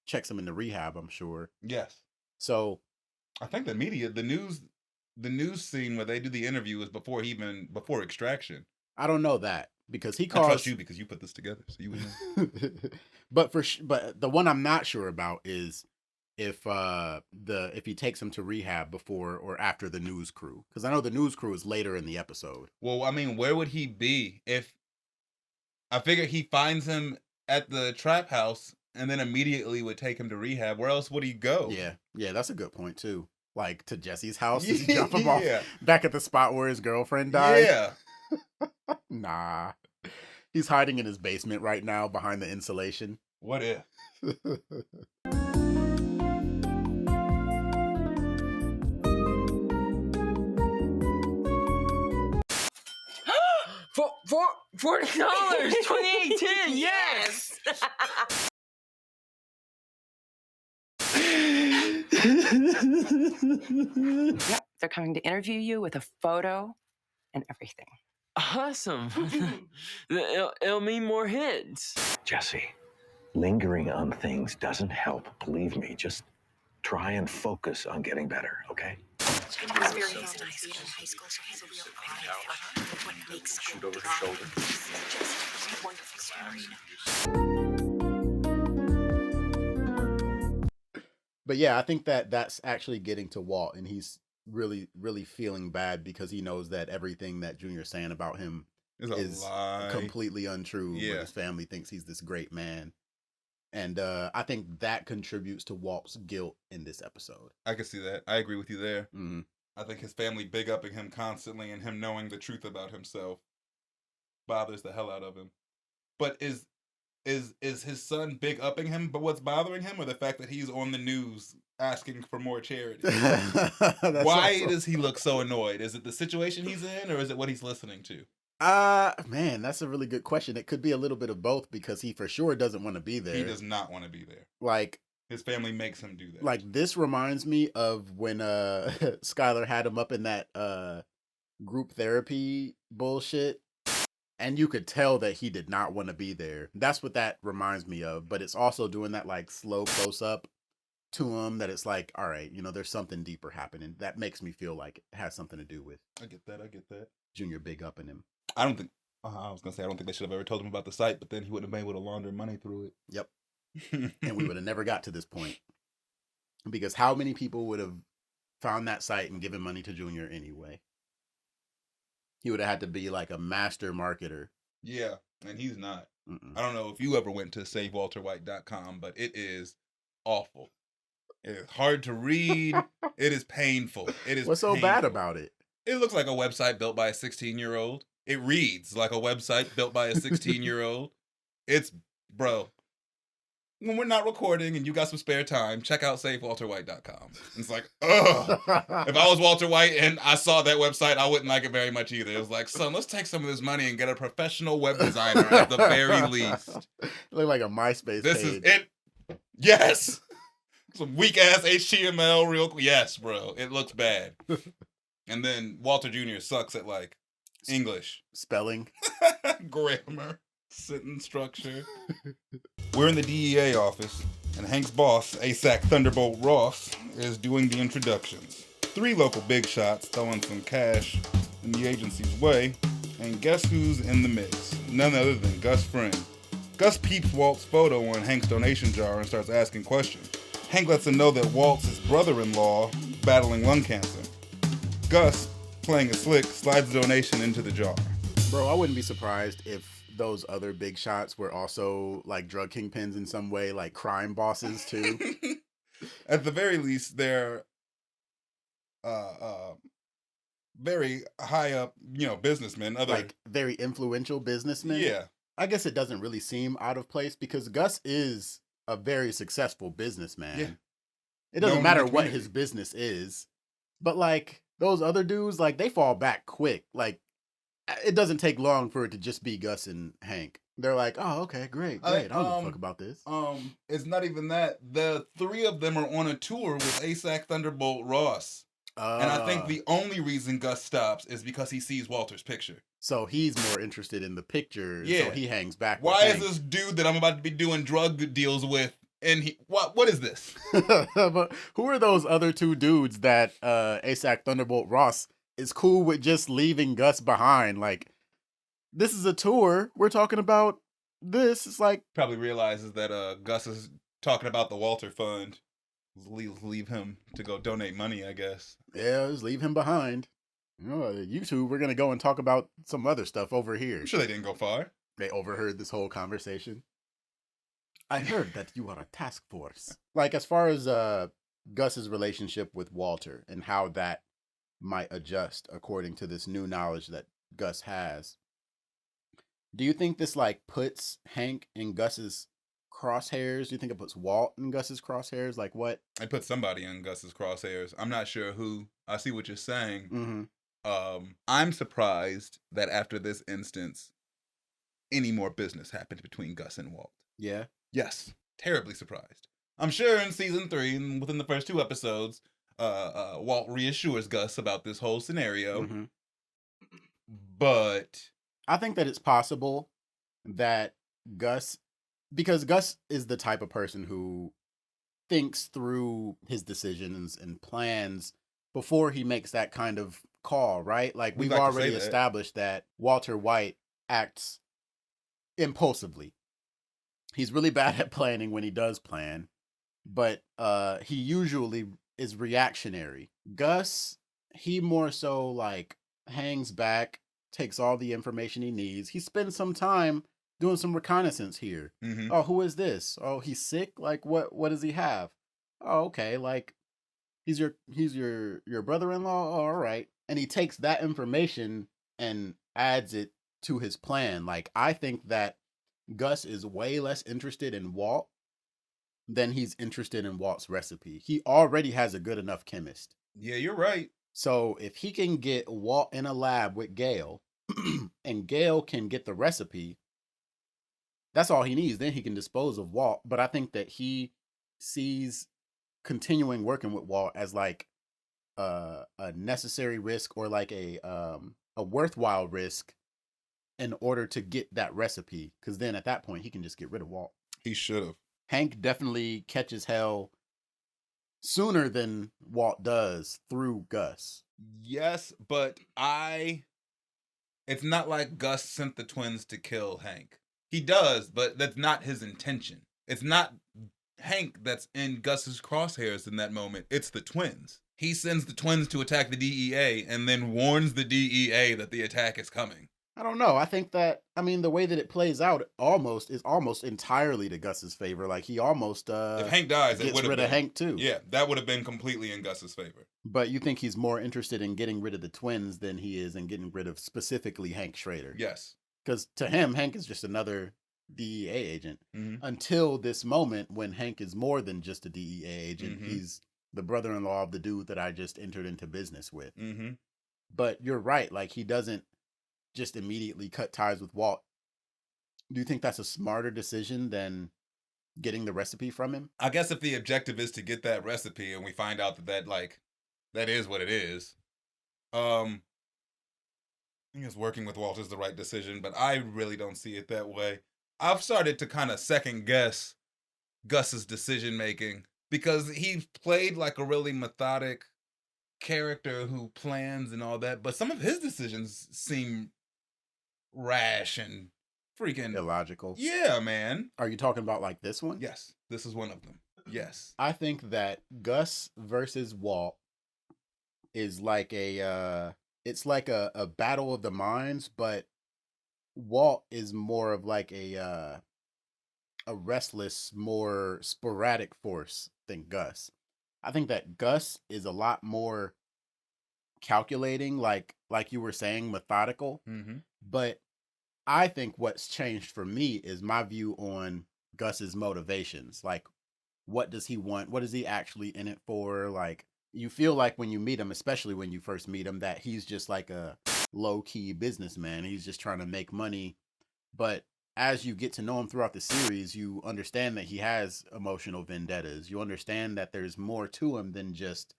checks him into rehab, I'm sure. Yes. So I think the news scene where they do the interview is before extraction. I don't know that. because he I calls. trust you because you put this together, so you would know. but the one I'm not sure about is if he takes him to rehab before or after the news crew, because I know the news crew is later in the episode. Well, I mean, where would he be if? I figure he finds him at the trap house and then immediately would take him to rehab. Where else would he go? Yeah, that's a good point too. Like to Jesse's house, to drop him off Yeah. back at the spot where his girlfriend died. Yeah. Nah, he's hiding in his basement right now behind the insulation. What if? $40, 28.10, yes. Yep, they're coming to interview you with a photo and everything. Awesome. it'll mean more hits. Jesse, lingering on things doesn't help. Believe me, just try and focus on getting better, okay? He was very nice in high school, so he's a real pride of what makes school Shoot over his shoulder. Just a wonderful story. But yeah, I think that's actually getting to Walt, and he's really, really feeling bad because he knows that everything that Junior's saying about him Is a lie. completely untrue. Yeah. When his family thinks he's this great man. And I think that contributes to Walt's guilt in this episode. I can see that. I agree with you there. Mm-hmm. I think his family big upping him constantly and him knowing the truth about himself bothers the hell out of him. But is his son big upping him, but what's bothering him, or the fact that he's on the news asking for more charity? Why does he look so annoyed? Is it the situation he's in, or is it what he's listening to? Man, that's a really good question. It could be a little bit of both because he for sure doesn't want to be there. He does not want to be there. Like, his family makes him do that. like this reminds me of when Skyler had him up in that group therapy bullshit, and you could tell that he did not want to be there. That's what that reminds me of, but it's also doing that like slow close up to him that it's like, all right, there's something deeper happening. That makes me feel like it has something to do with I get that. Junior big up in him. I don't think I was gonna say I don't think they should have ever told him about the site, but then he wouldn't have been able to launder money through it. Yep. And we would have never got to this point. Because how many people would have found that site and given money to Junior anyway? He would have had to be like a master marketer. Yeah, and he's not. Mm-mm. I don't know if you ever went to SaveWalterWhite.com, but it is awful. It is hard to read. It is painful. It is What's so painful. bad about it? It looks like a website built by a 16-year-old. It reads like a website built by a 16-year-old. It's, bro, when we're not recording and you got some spare time, check out SaveWalterWhite.com. It's like, ugh. If I was Walter White and I saw that website, I wouldn't like it very much either. It was like, son, let's take some of this money and get a professional web designer at the very least. Look like a MySpace This page. is it. Yes. Some weak-ass HTML real quick. Yes, bro. It looks bad. And then Walter Jr. sucks at, like, English. Spelling. Grammar. Sentence structure. We're in the DEA office, and Hank's boss, ASAC Thunderbolt Ross, is doing the introductions. 3 local big shots throwing some cash in the agency's way, and guess who's in the mix? None other than Gus Fring. Gus peeps Walt's photo on Hank's donation jar and starts asking questions. Hank lets him know that Walt's his brother-in-law battling lung cancer. Gus, playing it slick, slides the donation into the jar. Bro, I wouldn't be surprised if those other big shots were also like drug kingpins in some way, like crime bosses too. At the very least, they're very high up, businessmen. Like very influential businessmen. Yeah. I guess it doesn't really seem out of place because Gus is a very successful businessman. Yeah. It doesn't Known in matter the what community. his business is. But like those other dudes, like they fall back quick. Like it doesn't take long for it to just be Gus and Hank. They're like, oh, okay, great. I don't give a fuck about this. It's not even that. The 3 of them are on a tour with ASAC Thunderbolt Ross. And I think the only reason Gus stops is because he sees Walter's picture. So he's more interested in the picture. Yeah. So he hangs back. Why with is this dude that I'm about to be doing drug deals with? And what is this? But who are those other 2 dudes that ASAC Thunderbolt Ross is cool with just leaving Gus behind? Like this is a tour. We're talking about this. It's like, Probably realizes that Gus is talking about the Walter Fund. Leave him to go donate money, I guess. yeah, just leave him behind. You two, we're gonna go and talk about some other stuff over here. I'm sure they didn't go far. They overheard this whole conversation. I heard that you are a task force. Like, as far as Gus's relationship with Walter and how that might adjust according to this new knowledge that Gus has, do you think this like puts Hank in Gus's crosshairs? Do you think it puts Walt in Gus's crosshairs? Like, what? I put somebody in Gus's crosshairs. I'm not sure who. I see what you're saying. Mm-hmm. I'm surprised that after this instance, any more business happened between Gus and Walt. Yeah. Yes, terribly surprised. I'm sure in season 3, and within the first 2 episodes, Walt reassures Gus about this whole scenario. Mm-hmm. But I think that it's possible that Gus, because Gus is the type of person who thinks through his decisions and plans before he makes that kind of call, right? Like, we've like to already say that. established that Walter White acts impulsively. He's really bad at planning when he does plan, but he usually is reactionary. Gus, he more so like hangs back, takes all the information he needs. He spends some time doing some reconnaissance here. Mhm. Oh, who is this? Oh, he's sick? Like, what does he have? Oh, okay, like he's your brother-in-law? Oh, all right. And he takes that information and adds it to his plan. Like, I think that Gus is way less interested in Walt than he's interested in Walt's recipe. He already has a good enough chemist. yeah, you're right. So if he can get Walt in a lab with Gale and Gale can get the recipe, that's all he needs. Then he can dispose of Walt. But I think that he sees continuing working with Walt as like a necessary risk, or like a worthwhile risk, in order to get that recipe, because then at that point he can just get rid of Walt. He should have. Hank definitely catches hell sooner than Walt does through Gus. Yes, but it's not like Gus sent the twins to kill Hank. He does, but that's not his intention. It's not Hank that's in Gus's crosshairs in that moment. It's the twins. He sends the twins to attack the DEA and then warns the DEA that the attack is coming. I don't know. I think that, I mean, the way that it plays out is almost entirely to Gus's favor. Like, he almost If Hank dies, it gets would have rid been of Hank too. Yeah, that would have been completely in Gus's favor. But you think he's more interested in getting rid of the twins than he is in getting rid of specifically Hank Schrader? Yes. Because to him, Hank is just another DEA agent. Mm-hmm. Until this moment when Hank is more than just a DEA agent. Mhm. He's the brother-in-law of the dude that I just entered into business with. Mm-hmm. But you're right. Like, he doesn't just immediately cut ties with Walt. Do you think that's a smarter decision than getting the recipe from him? I guess if the objective is to get that recipe and we find out that is what it is, I guess working with Walt is the right decision, but I really don't see it that way. I've started to kind of second guess Gus's decision making because he played like a really methodic character who plans and all that, but some of his decisions seem rash and freaking Illogical. Yeah, man. Are you talking about like this one? Yes, this is one of them. Yes. I think that Gus versus Walt is like it's like a battle of the minds, but Walt is more of like a restless, more sporadic force than Gus. I think that Gus is a lot more calculating, like you were saying, methodical. Mm-hmm. But I think what's changed for me is my view on Gus's motivations. Like, what does he want? What is he actually in it for? Like, you feel like when you meet him, especially when you first meet him, that he's just like a low-key businessman. He's just trying to make money. But as you get to know him throughout the series, you understand that he has emotional vendettas. You understand that there's more to him than just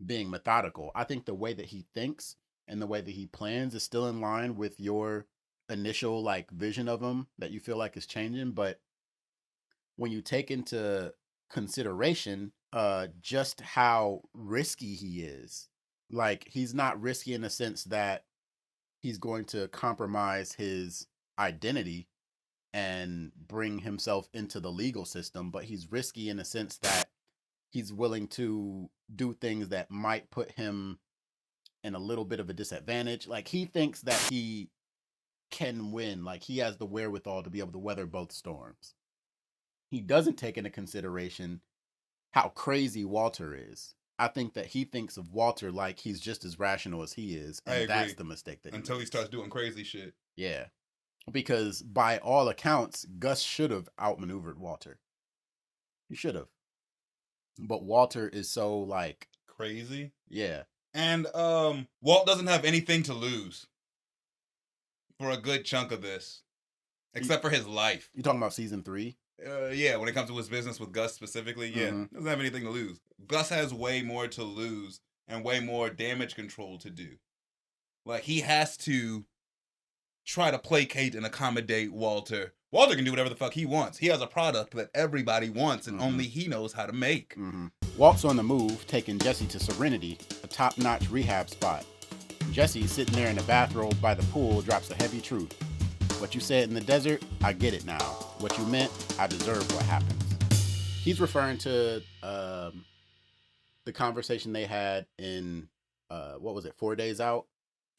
being methodical. I think the way that he thinks and the way that he plans is still in line with your initial like vision of him that you feel like is changing. But when you take into consideration just how risky he is, like, he's not risky in the sense that he's going to compromise his identity and bring himself into the legal system, but he's risky in a sense that he's willing to do things that might put him in a little bit of a disadvantage. Like, he thinks that he can win. Like, he has the wherewithal to be able to weather both storms. He doesn't take into consideration how crazy Walter is. I think that he thinks of Walter like he's just as rational as he is, I and agree. that's the mistake that Until he makes. starts doing crazy shit. Yeah. Because by all accounts, Gus should have outmaneuvered Walter. He should have. But Walter is so, like, Crazy. yeah. And Walt doesn't have anything to lose for a good chunk of this, except for his life. You talking about season 3? Yeah, when it comes to his business with Gus specifically, yeah, doesn't have anything to lose. Gus has way more to lose and way more damage control to do. Like, he has to try to placate and accommodate Walter. Walter can do whatever the fuck he wants. He has a product that everybody wants and only he knows how to make. Walt's on the move, taking Jesse to Serenity, a top-notch rehab spot. Jesse, sitting there in the bathrobe by the pool, drops a heavy truth. What you said in the desert, I get it now. What you meant, I deserve what happens. He's referring to the conversation they had in, 4 Days Out?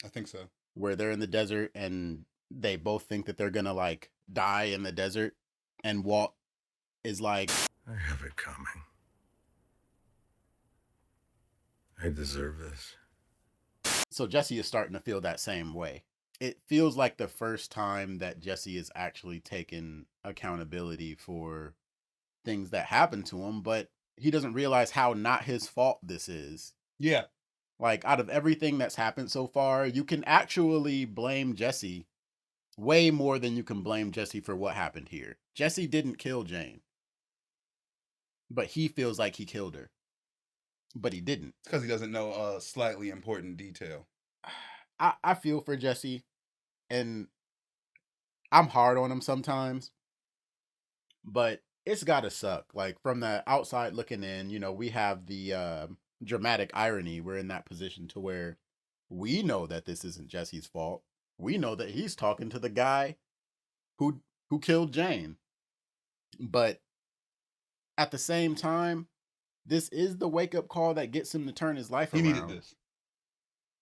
I think so. Where they're in the desert and they both think that they're gonna, like, die in the desert. And Walt is like, I have it coming. I deserve this. so Jesse is starting to feel that same way. It feels like the first time that Jesse is actually taking accountability for things that happen to him, but he doesn't realize how not his fault this is. Yeah. Like, out of everything that's happened so far, you can actually blame Jesse way more than you can blame Jesse for what happened here. Jesse didn't kill Jane, but he feels like he killed her. But he didn't. It's because he doesn't know a slightly important detail. I feel for Jesse, and I'm hard on him sometimes, but it's gotta suck. Like, from the outside looking in, you know, we have the dramatic irony. We're in that position to where we know that this isn't Jesse's fault. We know that he's talking to the guy who killed Jane. But at the same time, this is the wake-up call that gets him to turn his life around. He needed this.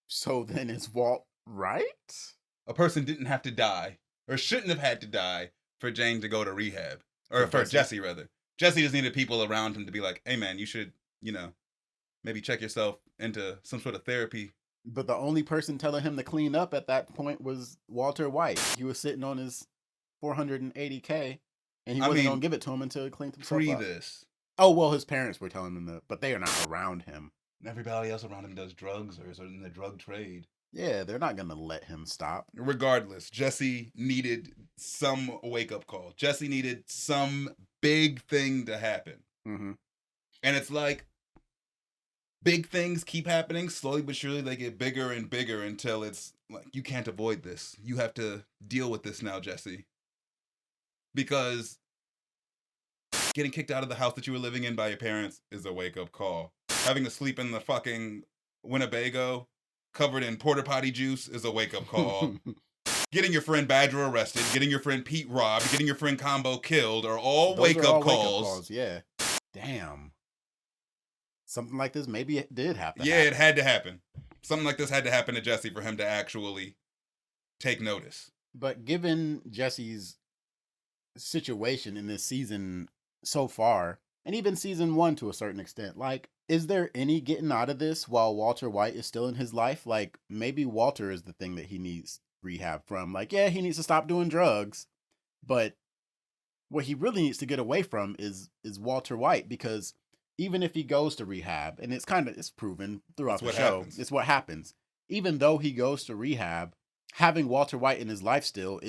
So then is Walt right? A person didn't have to die, or shouldn't have had to die, for Jane to go to rehab. Or for Jesse, rather. Jesse just needed people around him to be like, hey man, you should, you know, maybe check yourself into some sort of therapy. But the only person telling him to clean up at that point was Walter White. He was sitting on his $480K, and he wasn't going to give it to him until he cleaned himself up. This. Oh, well, his parents were telling him that, but they are not around him. Everybody else around him does drugs or is in the drug trade. Yeah, they're not going to let him stop. Regardless, Jesse needed some wake-up call. Jesse needed some big thing to happen. Mm-hmm. And it's like, big things keep happening. Slowly but surely, they get bigger and bigger until it's like, you can't avoid this. You have to deal with this now, Jesse. Because getting kicked out of the house that you were living in by your parents is a wake-up call. Having to sleep in the fucking Winnebago covered in porta potty juice is a wake-up call. Getting your friend Badger arrested, getting your friend Pete robbed, getting your friend Combo killed are all wake-up calls. Yeah. Damn. Something like this, maybe it did happen. Yeah, it had to happen. Something like this had to happen to Jesse for him to actually take notice. But given Jesse's situation in this season so far, and even season 1 to a certain extent, like, is there any getting out of this while Walter White is still in his life? Like, maybe Walter is the thing that he needs rehab from. Like, yeah, he needs to stop doing drugs, but what he really needs to get away from is Walter White, because even if he goes to rehab, and it's proven throughout the show, it's what happens. Even though he goes to rehab, having Walter White in his life still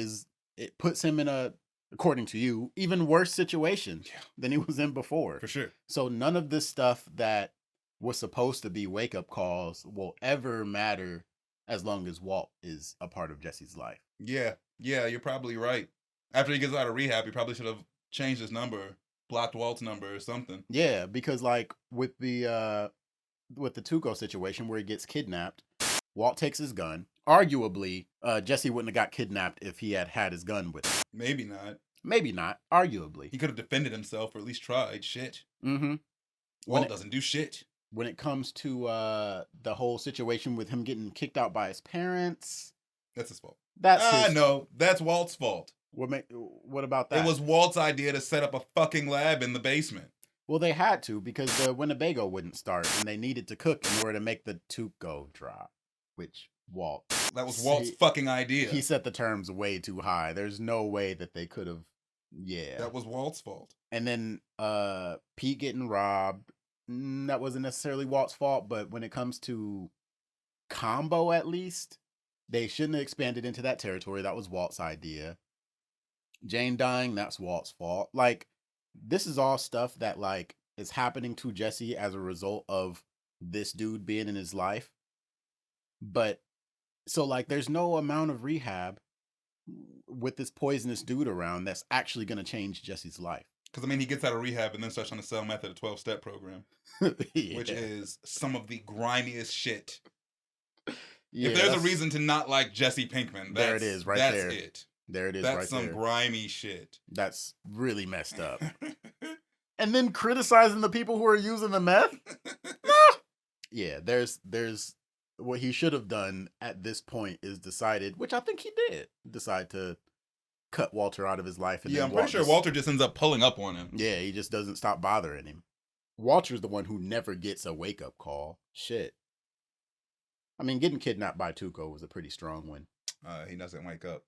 it puts him in a, according to you, even worse situation than he was in before. For sure. So none of this stuff that was supposed to be wake-up calls will ever matter as long as Walt is a part of Jesse's life. Yeah, you're probably right. After he gets out of rehab, he probably should have changed his number, blocked Walt's number or something. Yeah, because like with the Tuco situation where he gets kidnapped, Walt takes his gun. Arguably, Jesse wouldn't have got kidnapped if he had his gun with him. Maybe not. Maybe not. Arguably. He could have defended himself or at least tried. Shit. Mm-hmm. Walt doesn't do shit. When it comes to the whole situation with him getting kicked out by his parents, that's his fault. No, that's Walt's fault. What about that? It was Walt's idea to set up a fucking lab in the basement. Well, they had to because the Winnebago wouldn't start, and they needed to cook in order to make the Tuco drop, which Walt. That was Walt's fucking idea. He set the terms way too high. There's no way that they could have. Yeah. That was Walt's fault. And then Pete getting robbed. That wasn't necessarily Walt's fault, but when it comes to combo, at least, they shouldn't have expanded into that territory. That was Walt's idea. Jane dying, that's Walt's fault. Like, this is all stuff that, like, is happening to Jesse as a result of this dude being in his life. But, so, like, there's no amount of rehab with this poisonous dude around that's actually going to change Jesse's life. Because, I mean, he gets out of rehab and then starts trying to sell meth at a 12-step program. Which is some of the grimiest shit. Yeah, if there's a reason to not like Jesse Pinkman, there it is, right there. That's it. There it is, that's right some grimy shit. That's really messed up. And then criticizing the people who are using the meth? Yeah, there's what he should have done at this point is decided, which I think he did, decide to cut Walter out of his life. And I'm pretty sure Walter just ends up pulling up on him. Yeah, he just doesn't stop bothering him. Walter's the one who never gets a wake-up call. Shit. I mean, getting kidnapped by Tuco was a pretty strong one. He doesn't wake up.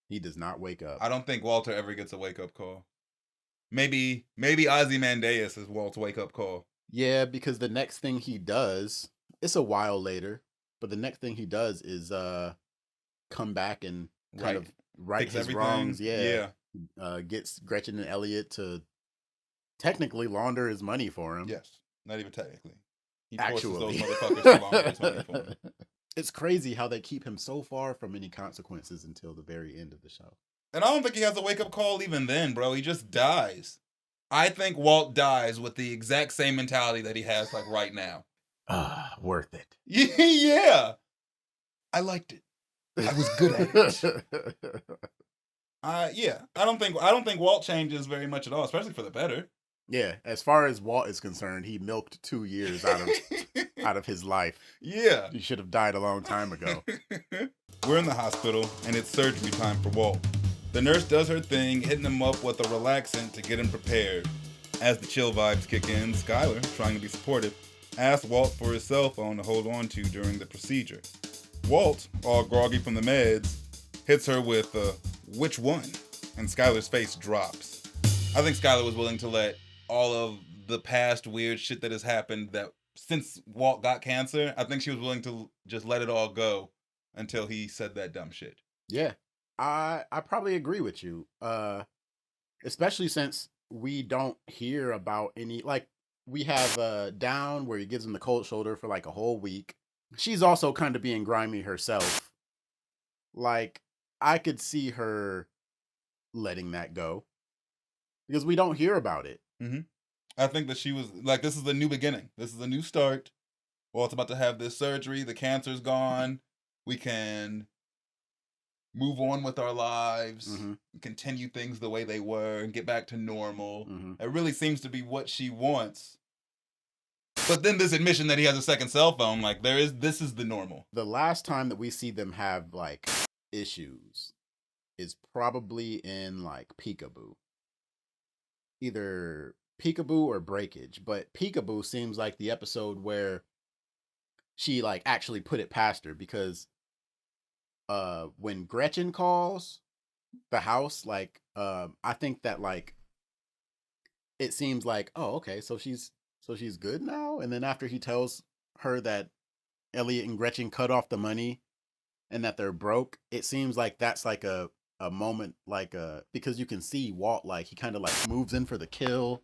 He does not wake up. I don't think Walter ever gets a wake-up call. Maybe Ozymandias is Walt's wake-up call. Yeah, because the next thing he does, it's a while later, but the next thing he does is come back and kind of right his everything. Wrongs. Yeah. Gets Gretchen and Elliot to technically launder his money for him. Yes, not even technically. He actually forces those motherfuckers to launder his money for him. It's crazy how they keep him so far from any consequences until the very end of the show. And I don't think he has a wake-up call even then, bro. He just dies. I think Walt dies with the exact same mentality that he has like right now. Worth it. Yeah. I liked it. I was good at it. Yeah. I don't think Walt changes very much at all, especially for the better. Yeah, as far as Walt is concerned, he milked 2 years out of his life. Yeah. He should have died a long time ago. We're in the hospital, and it's surgery time for Walt. The nurse does her thing, hitting him up with a relaxant to get him prepared. As the chill vibes kick in, Skyler, trying to be supportive, asks Walt for his cell phone to hold on to during the procedure. Walt, all groggy from the meds, hits her with, which one? And Skyler's face drops. I think Skyler was willing to let all of the past weird shit that has happened that since Walt got cancer, I think she was willing to just let it all go until he said that dumb shit. Yeah, I probably agree with you. Especially since we don't hear about any, like, we have Down where he gives him the cold shoulder for like a whole week. She's also kind of being grimy herself. Like, I could see her letting that go because we don't hear about it. Mm-hmm. I think that she was like, this is a new beginning. This is a new start. Walt's about to have this surgery. The cancer's gone. We can move on with our lives, continue things the way they were, and get back to normal. It really seems to be what she wants. But then this admission that he has a second cell phone, like, this is the normal. The last time that we see them have, like, issues is probably in, like, Peekaboo. Either Peekaboo or Breakage, but Peekaboo seems like the episode where she, like, actually put it past her, because when Gretchen calls the house, like, I think that, like, it seems like, oh, okay, so she's good now. And then after he tells her that Elliot and Gretchen cut off the money and that they're broke, it seems like that's like a moment, like, because you can see Walt, like, he kind of like moves in for the kill.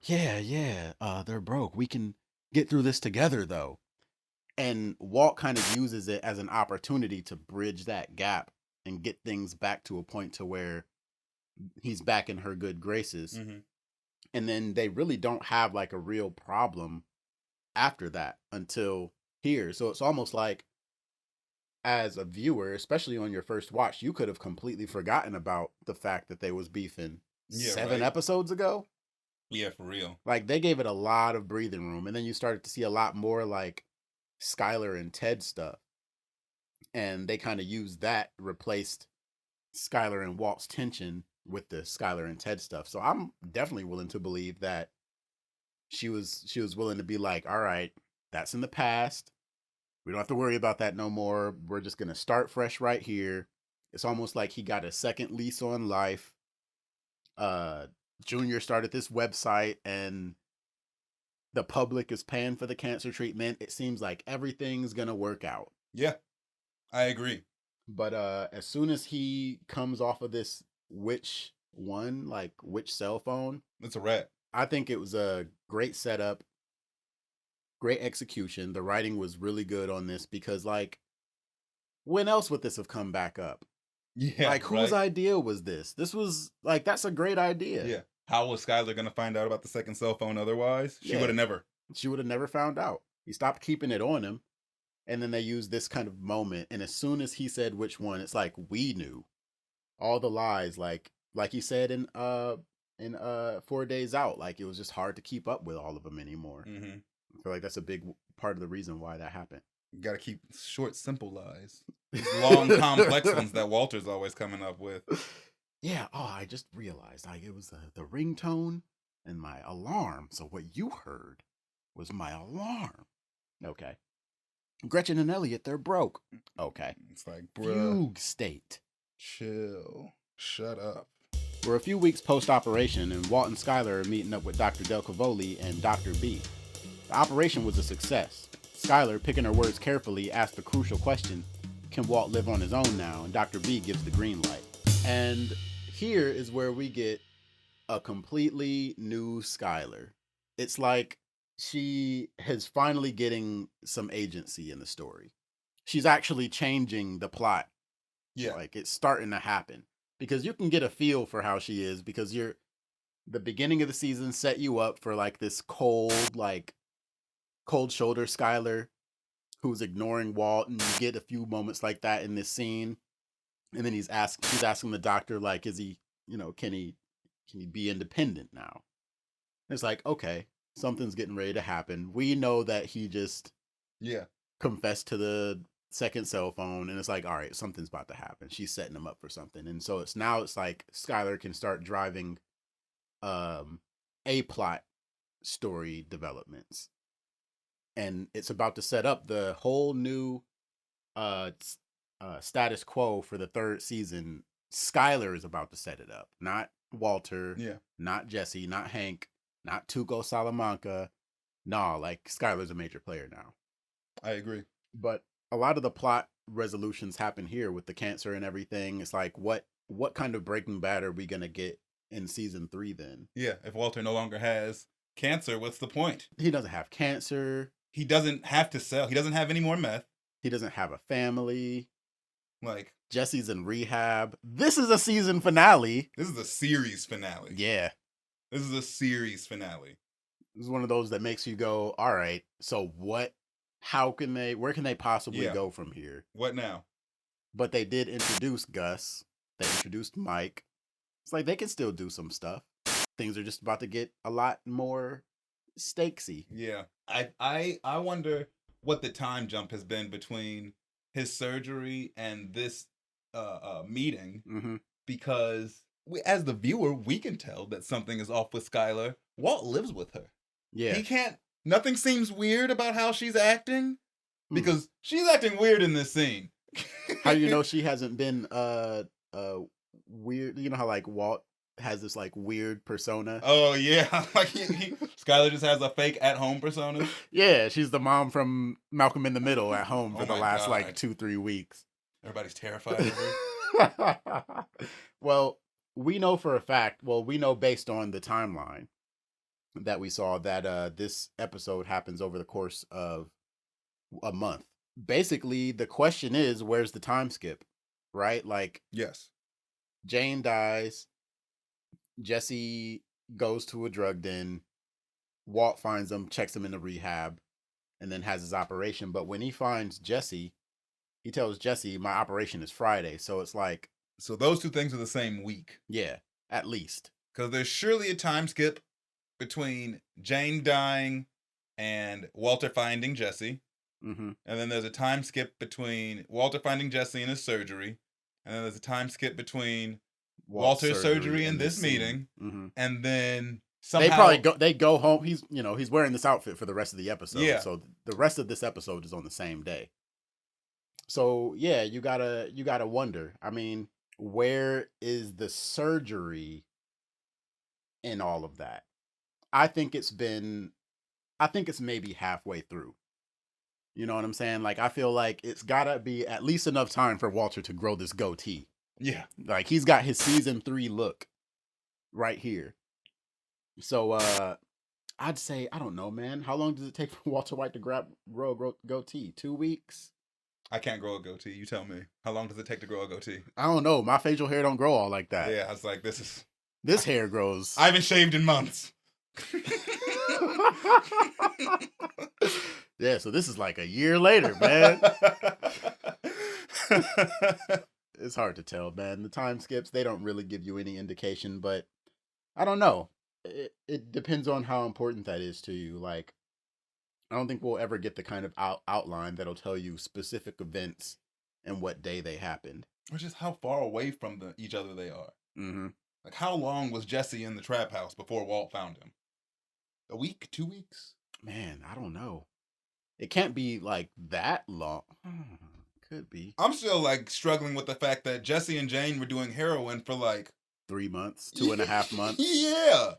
Yeah, they're broke. We can get through this together though. And Walt kind of uses it as an opportunity to bridge that gap and get things back to a point to where he's back in her good graces. And then they really don't have like a real problem after that until here. So it's almost like as a viewer, especially on your first watch, you could have completely forgotten about the fact that they was beefing Yeah, 7 right. episodes ago. Yeah, for real. Like, they gave it a lot of breathing room, and then you started to see a lot more like Skyler and Ted stuff, and they kind of used that, replaced Skyler and Walt's tension with the Skyler and Ted stuff. So I'm definitely willing to believe that she was willing to be like, all right, that's in the past. We don't have to worry about that no more. We're just gonna start fresh right here. It's almost like he got a second lease on life. Junior started this website, and the public is paying for the cancer treatment. It seems like everything's gonna work out. Yeah, I agree. But as soon as he comes off of this witch cell phone, It's a wrap. I think it was a great setup, great execution. The writing was really good on this because, like, when else would this have come back up? Yeah, Like, whose right? idea was this? This was like, that's a great idea. Yeah. How was Skyler gonna find out about the second cell phone otherwise? She Yeah. would have never. She would have never found out. He stopped keeping it on him, and then they used this kind of moment. And as soon as he said which one, it's like we knew all the lies. Like he said in 4 Days Out, like it was just hard to keep up with all of them anymore. Mm-hmm. I feel like that's a big part of the reason why that happened. You gotta keep short, simple lies. These long, complex ones that Walter's always coming up with. Yeah. Oh, I just realized like it was the ringtone and my alarm. So what you heard was my alarm. Okay. Gretchen and Elliot, they're broke. Okay. It's like, bruh, Fugue state. chill. Shut up. We're a few weeks post-operation, and Walt and Skyler are meeting up with Dr. Delcavoli and Dr. B. The operation was a success. Skyler, picking her words carefully, asked the crucial question, can Walt live on his own now? And Dr. B gives the green light. And here is where we get a completely new Skyler. It's like she is finally getting some agency in the story. She's actually changing the plot. Yeah. Like, it's starting to happen. Because you can get a feel for how she is, because the beginning of the season set you up for like this cold shoulder Skyler who's ignoring Walt, and you get a few moments like that in this scene. And then she's asking the doctor, like, is he, can he be independent now? And it's like, okay, something's getting ready to happen. We know that he just confessed to the second cell phone, and it's like, all right, something's about to happen. She's setting him up for something. And so it's like Skyler can start driving a plot story developments, and it's about to set up the whole new status quo for the third season. Skyler is about to set it up, not Walter, not Jesse, not Hank, not Tuco Salamanca. No, like Skyler's a major player now. I agree. But a lot of the plot resolutions happen here with the cancer and everything. It's like, what kind of Breaking Bad are we gonna get in season 3 then? Yeah, if Walter no longer has cancer, what's the point? He doesn't have cancer. He doesn't have to sell. He doesn't have any more meth. He doesn't have a family. Like, Jesse's in rehab. This is a season finale. This is a series finale. Yeah. This is a series finale. This is one of those that makes you go, all right, so what? Where can they possibly go from here? What now? But they did introduce Gus. They introduced Mike. It's like they can still do some stuff. Things are just about to get a lot more stakesy. Yeah. I wonder what the time jump has been between his surgery and this meeting, because as the viewer, we can tell that something is off with Skyler. Walt lives with her. Yeah. He can't. Nothing seems weird about how she's acting, because she's acting weird in this scene. How do you know she hasn't been weird? You know how like Walt has this like weird persona? Oh yeah, like Skyler just has a fake at-home persona. Yeah, she's the mom from Malcolm in the Middle at home for the last like 2-3 weeks. Everybody's terrified of her. Well, we know for a fact. Well, we know based on the timeline that we saw that this episode happens over the course of a month. Basically, the question is, where's the time skip? Right? Like, yes, Jane dies. Jesse goes to a drug den. Walt finds him, checks him into rehab, and then has his operation. But when he finds Jesse, he tells Jesse, my operation is Friday. So it's like, So those two things are the same week. yeah, at least. Because there's surely a time skip between Jane dying and Walter finding Jesse. Mm-hmm. And then there's a time skip between Walter finding Jesse and his surgery. And then there's a time skip between Walter's surgery and this meeting. Mm-hmm. And then somehow... They probably go home. He's wearing this outfit for the rest of the episode. Yeah. So the rest of this episode is on the same day. So yeah, you gotta wonder. I mean, where is the surgery in all of that? I think it's maybe halfway through. You know what I'm saying? Like, I feel like it's gotta be at least enough time for Walter to grow this goatee. Yeah. Like, he's got his season 3 look right here. So I'd say, I don't know, man. How long does it take for Walter White to grow a goatee? 2 weeks? I can't grow a goatee. You tell me. How long does it take to grow a goatee? I don't know. My facial hair don't grow all like that. Yeah, I was like, This hair grows. I haven't shaved in months. Yeah, so this is like a year later, man. It's hard to tell, man. The time skips, they don't really give you any indication, but I don't know. It depends on how important that is to you. Like, I don't think we'll ever get the kind of outline that'll tell you specific events and what day they happened. Or just how far away from each other they are. Mm-hmm. Like, how long was Jesse in the trap house before Walt found him? A week? 2 weeks? Man, I don't know. It can't be like that long. Could be. I'm still like struggling with the fact that Jesse and Jane were doing heroin for like 3 months, 2.5 months. Yeah.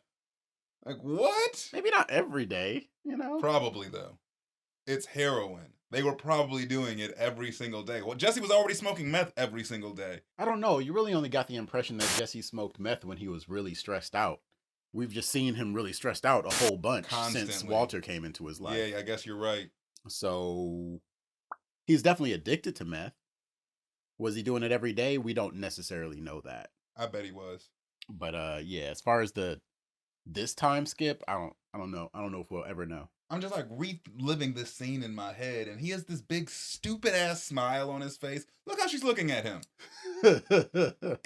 Like, what? Maybe not every day, you know? Probably, though. It's heroin. They were probably doing it every single day. Well, Jesse was already smoking meth every single day. I don't know. You really only got the impression that Jesse smoked meth when he was really stressed out. We've just seen him really stressed out a whole bunch since Walter came into his life. Yeah, I guess you're right. So he's definitely addicted to meth. Was he doing it every day? We don't necessarily know that. I bet he was. But yeah, as far as this time skip, I don't know. I don't know if we'll ever know. I'm just like reliving this scene in my head, and he has this big stupid ass smile on his face. Look how she's looking at him.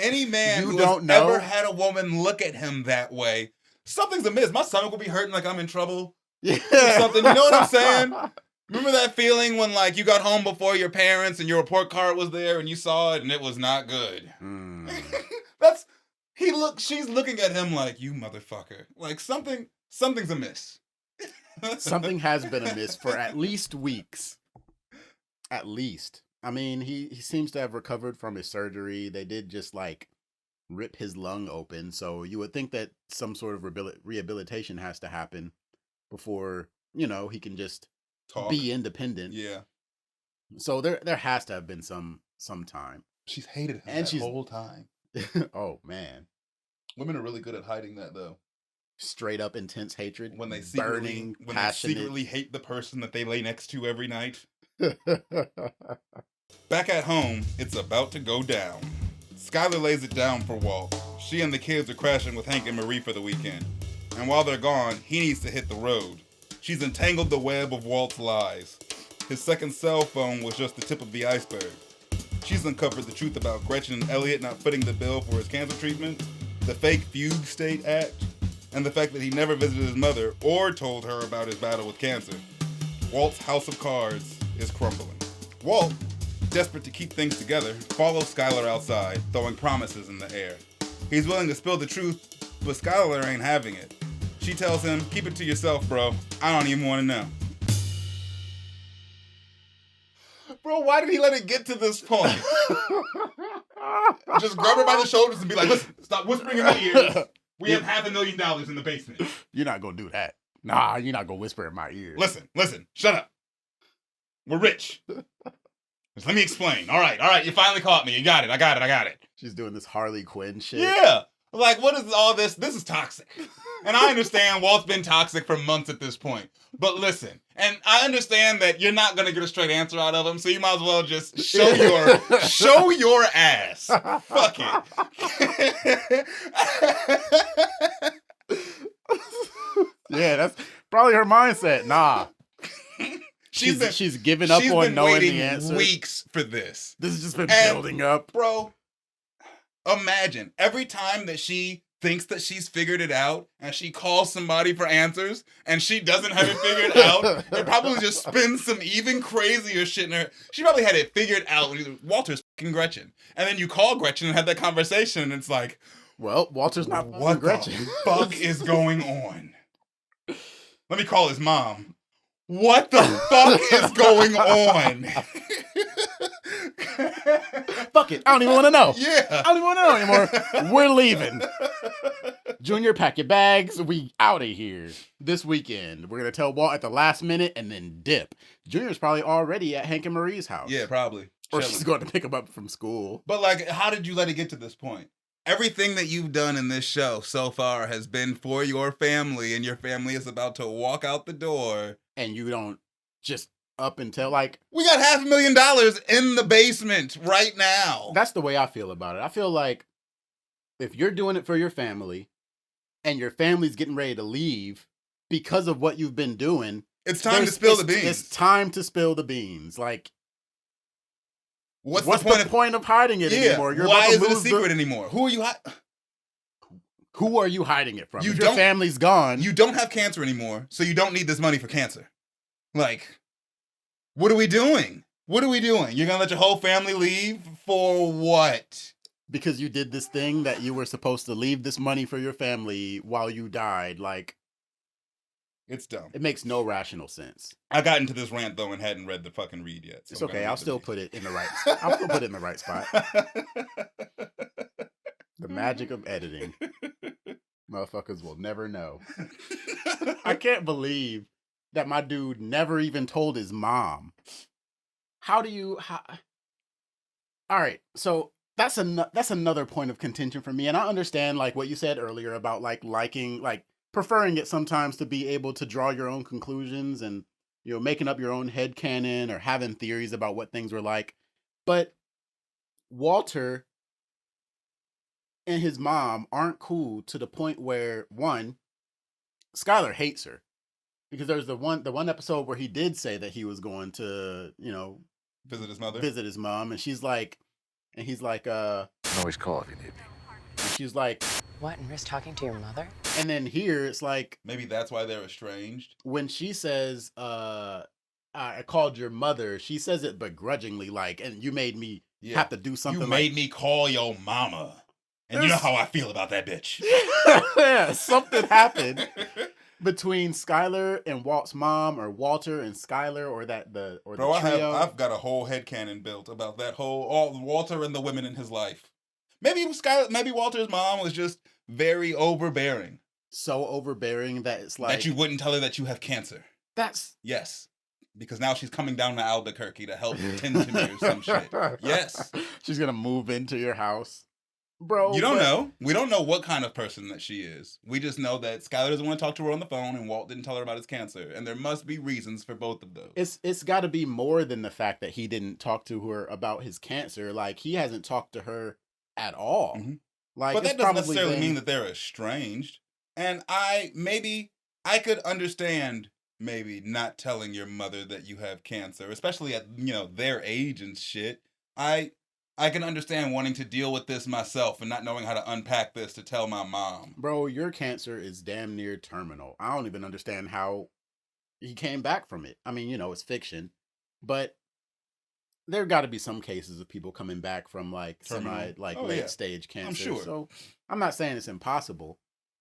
Any man who has ever had a woman look at him that way, something's amiss. My stomach will be hurting like I'm in trouble. Yeah. Something. You know what I'm saying? Remember that feeling when like you got home before your parents and your report card was there and you saw it and it was not good? Mm. She's looking at him like, you motherfucker. Like something's amiss. Something has been amiss for at least weeks. At least. I mean, he seems to have recovered from his surgery. They did just like rip his lung open. So you would think that some sort of rehabilitation has to happen before, you know, he can just be independent. Yeah. So there has to have been some time. She's hated him the whole time. Oh, man. Women are really good at hiding that, though. Straight up intense hatred. When they passionate. secretly hate the person that they lay next to every night. Back at home, it's about to go down. Skyler lays it down for Walt. She and the kids are crashing with Hank and Marie for the weekend. And while they're gone, he needs to hit the road. She's entangled the web of Walt's lies. His second cell phone was just the tip of the iceberg. She's uncovered the truth about Gretchen and Elliot not footing the bill for his cancer treatment, the fake fugue state act, and the fact that he never visited his mother or told her about his battle with cancer. Walt's house of cards is crumbling. Walt, desperate to keep things together, follows Skyler outside, throwing promises in the air. He's willing to spill the truth, but Skyler ain't having it. She tells him, keep it to yourself, bro. I don't even want to know. Bro, why did he let it get to this point? Just grab her by the shoulders and be like, listen, stop whispering in my ears. We have $500,000 in the basement. You're not going to do that. Nah, you're not going to whisper in my ear. Listen, shut up. We're rich. Just let me explain. All right, you finally caught me. You got it, I got it. She's doing this Harley Quinn shit. Yeah. Like, what is all this? This is toxic. And I understand Walt's been toxic for months at this point. But listen, and I understand that you're not going to get a straight answer out of him, so you might as well just show your ass. Fuck it. Yeah, that's probably her mindset. Nah. She's given up she's on been knowing waiting the answer. weeks for this. This has just been And, building up. Bro, imagine every time that she thinks that she's figured it out and she calls somebody for answers and she doesn't have it figured out, it probably just spins some even crazier shit in her. She probably had it figured out when Walter's fucking Gretchen. And then you call Gretchen and have that conversation and it's like, well, Walter's not what Gretchen. the fuck is going on? Let me call his mom. What the fuck is going on? Fuck it. I don't even want to know. Yeah. I don't even want to know anymore. We're leaving. Junior, pack your bags. We out of here this weekend. We're going to tell Walt at the last minute and then dip. Junior's probably already at Hank and Marie's house. Yeah, probably. Or Chilling. she's going to pick him up from school. But like, how did you let it get to this point? Everything that you've done in this show so far has been for your family, and your family is about to walk out the door. And you don't just up until like... We got $500,000 in the basement right now. That's the way I feel about it. I feel like if you're doing it for your family and your family's getting ready to leave because of what you've been doing... It's time to spill the beans. It's time to spill the beans. Like... What's the point of hiding it anymore? You're why about to is it a lose secret anymore? Who are you hiding it from? You if your family's gone. You don't have cancer anymore, so you don't need this money for cancer. Like, what are we doing? What are we doing? You're gonna let your whole family leave for what? Because you did this thing that you were supposed to leave this money for your family while you died. Like, it's dumb. It makes no rational sense. I got into this rant though and hadn't read the fucking read yet. So it's okay. I'll still put it in the right. I'll still put it in the right spot. The magic of editing. Motherfuckers will never know. I can't believe that my dude never even told his mom. All right, so that's another point of contention for me, and I understand like what you said earlier about like liking, like preferring it sometimes to be able to draw your own conclusions and, you know, making up your own headcanon or having theories about what things were like. But Walter and his mom aren't cool to the point where, one, Skyler hates her. Because there's the one episode where he did say that he was going to, you know, visit his mom, and he's like, you can always call if you need me. And she's like, what, and risk talking to your mother? And then here it's like, maybe that's why they're estranged. When she says, I called your mother, she says it begrudgingly, like, and you made me have to do something. You made me call your mama. And you know how I feel about that bitch. Yeah, something happened between Skyler and Walt's mom, or Walter and Skyler, or the trio. I've got a whole headcanon built about that all Walter and the women in his life. Maybe Walter's mom was just very overbearing. So overbearing that it's like that you wouldn't tell her that you have cancer. Yes. Because now she's coming down to Albuquerque to help tend to me or some shit. Yes. She's gonna move into your house. Bro, you don't know. We don't know what kind of person that she is. We just know that Skyler doesn't want to talk to her on the phone, and Walt didn't tell her about his cancer. And there must be reasons for both of those. It's got to be more than the fact that he didn't talk to her about his cancer. Like, he hasn't talked to her at all. Mm-hmm. Like, but that doesn't necessarily mean that they're estranged. And I could understand maybe not telling your mother that you have cancer, especially at their age and shit. I can understand wanting to deal with this myself and not knowing how to unpack this to tell my mom. Bro, your cancer is damn near terminal. I don't even understand how he came back from it. I mean, it's fiction, but there got to be some cases of people coming back from like late stage cancer. I'm sure. So I'm not saying it's impossible,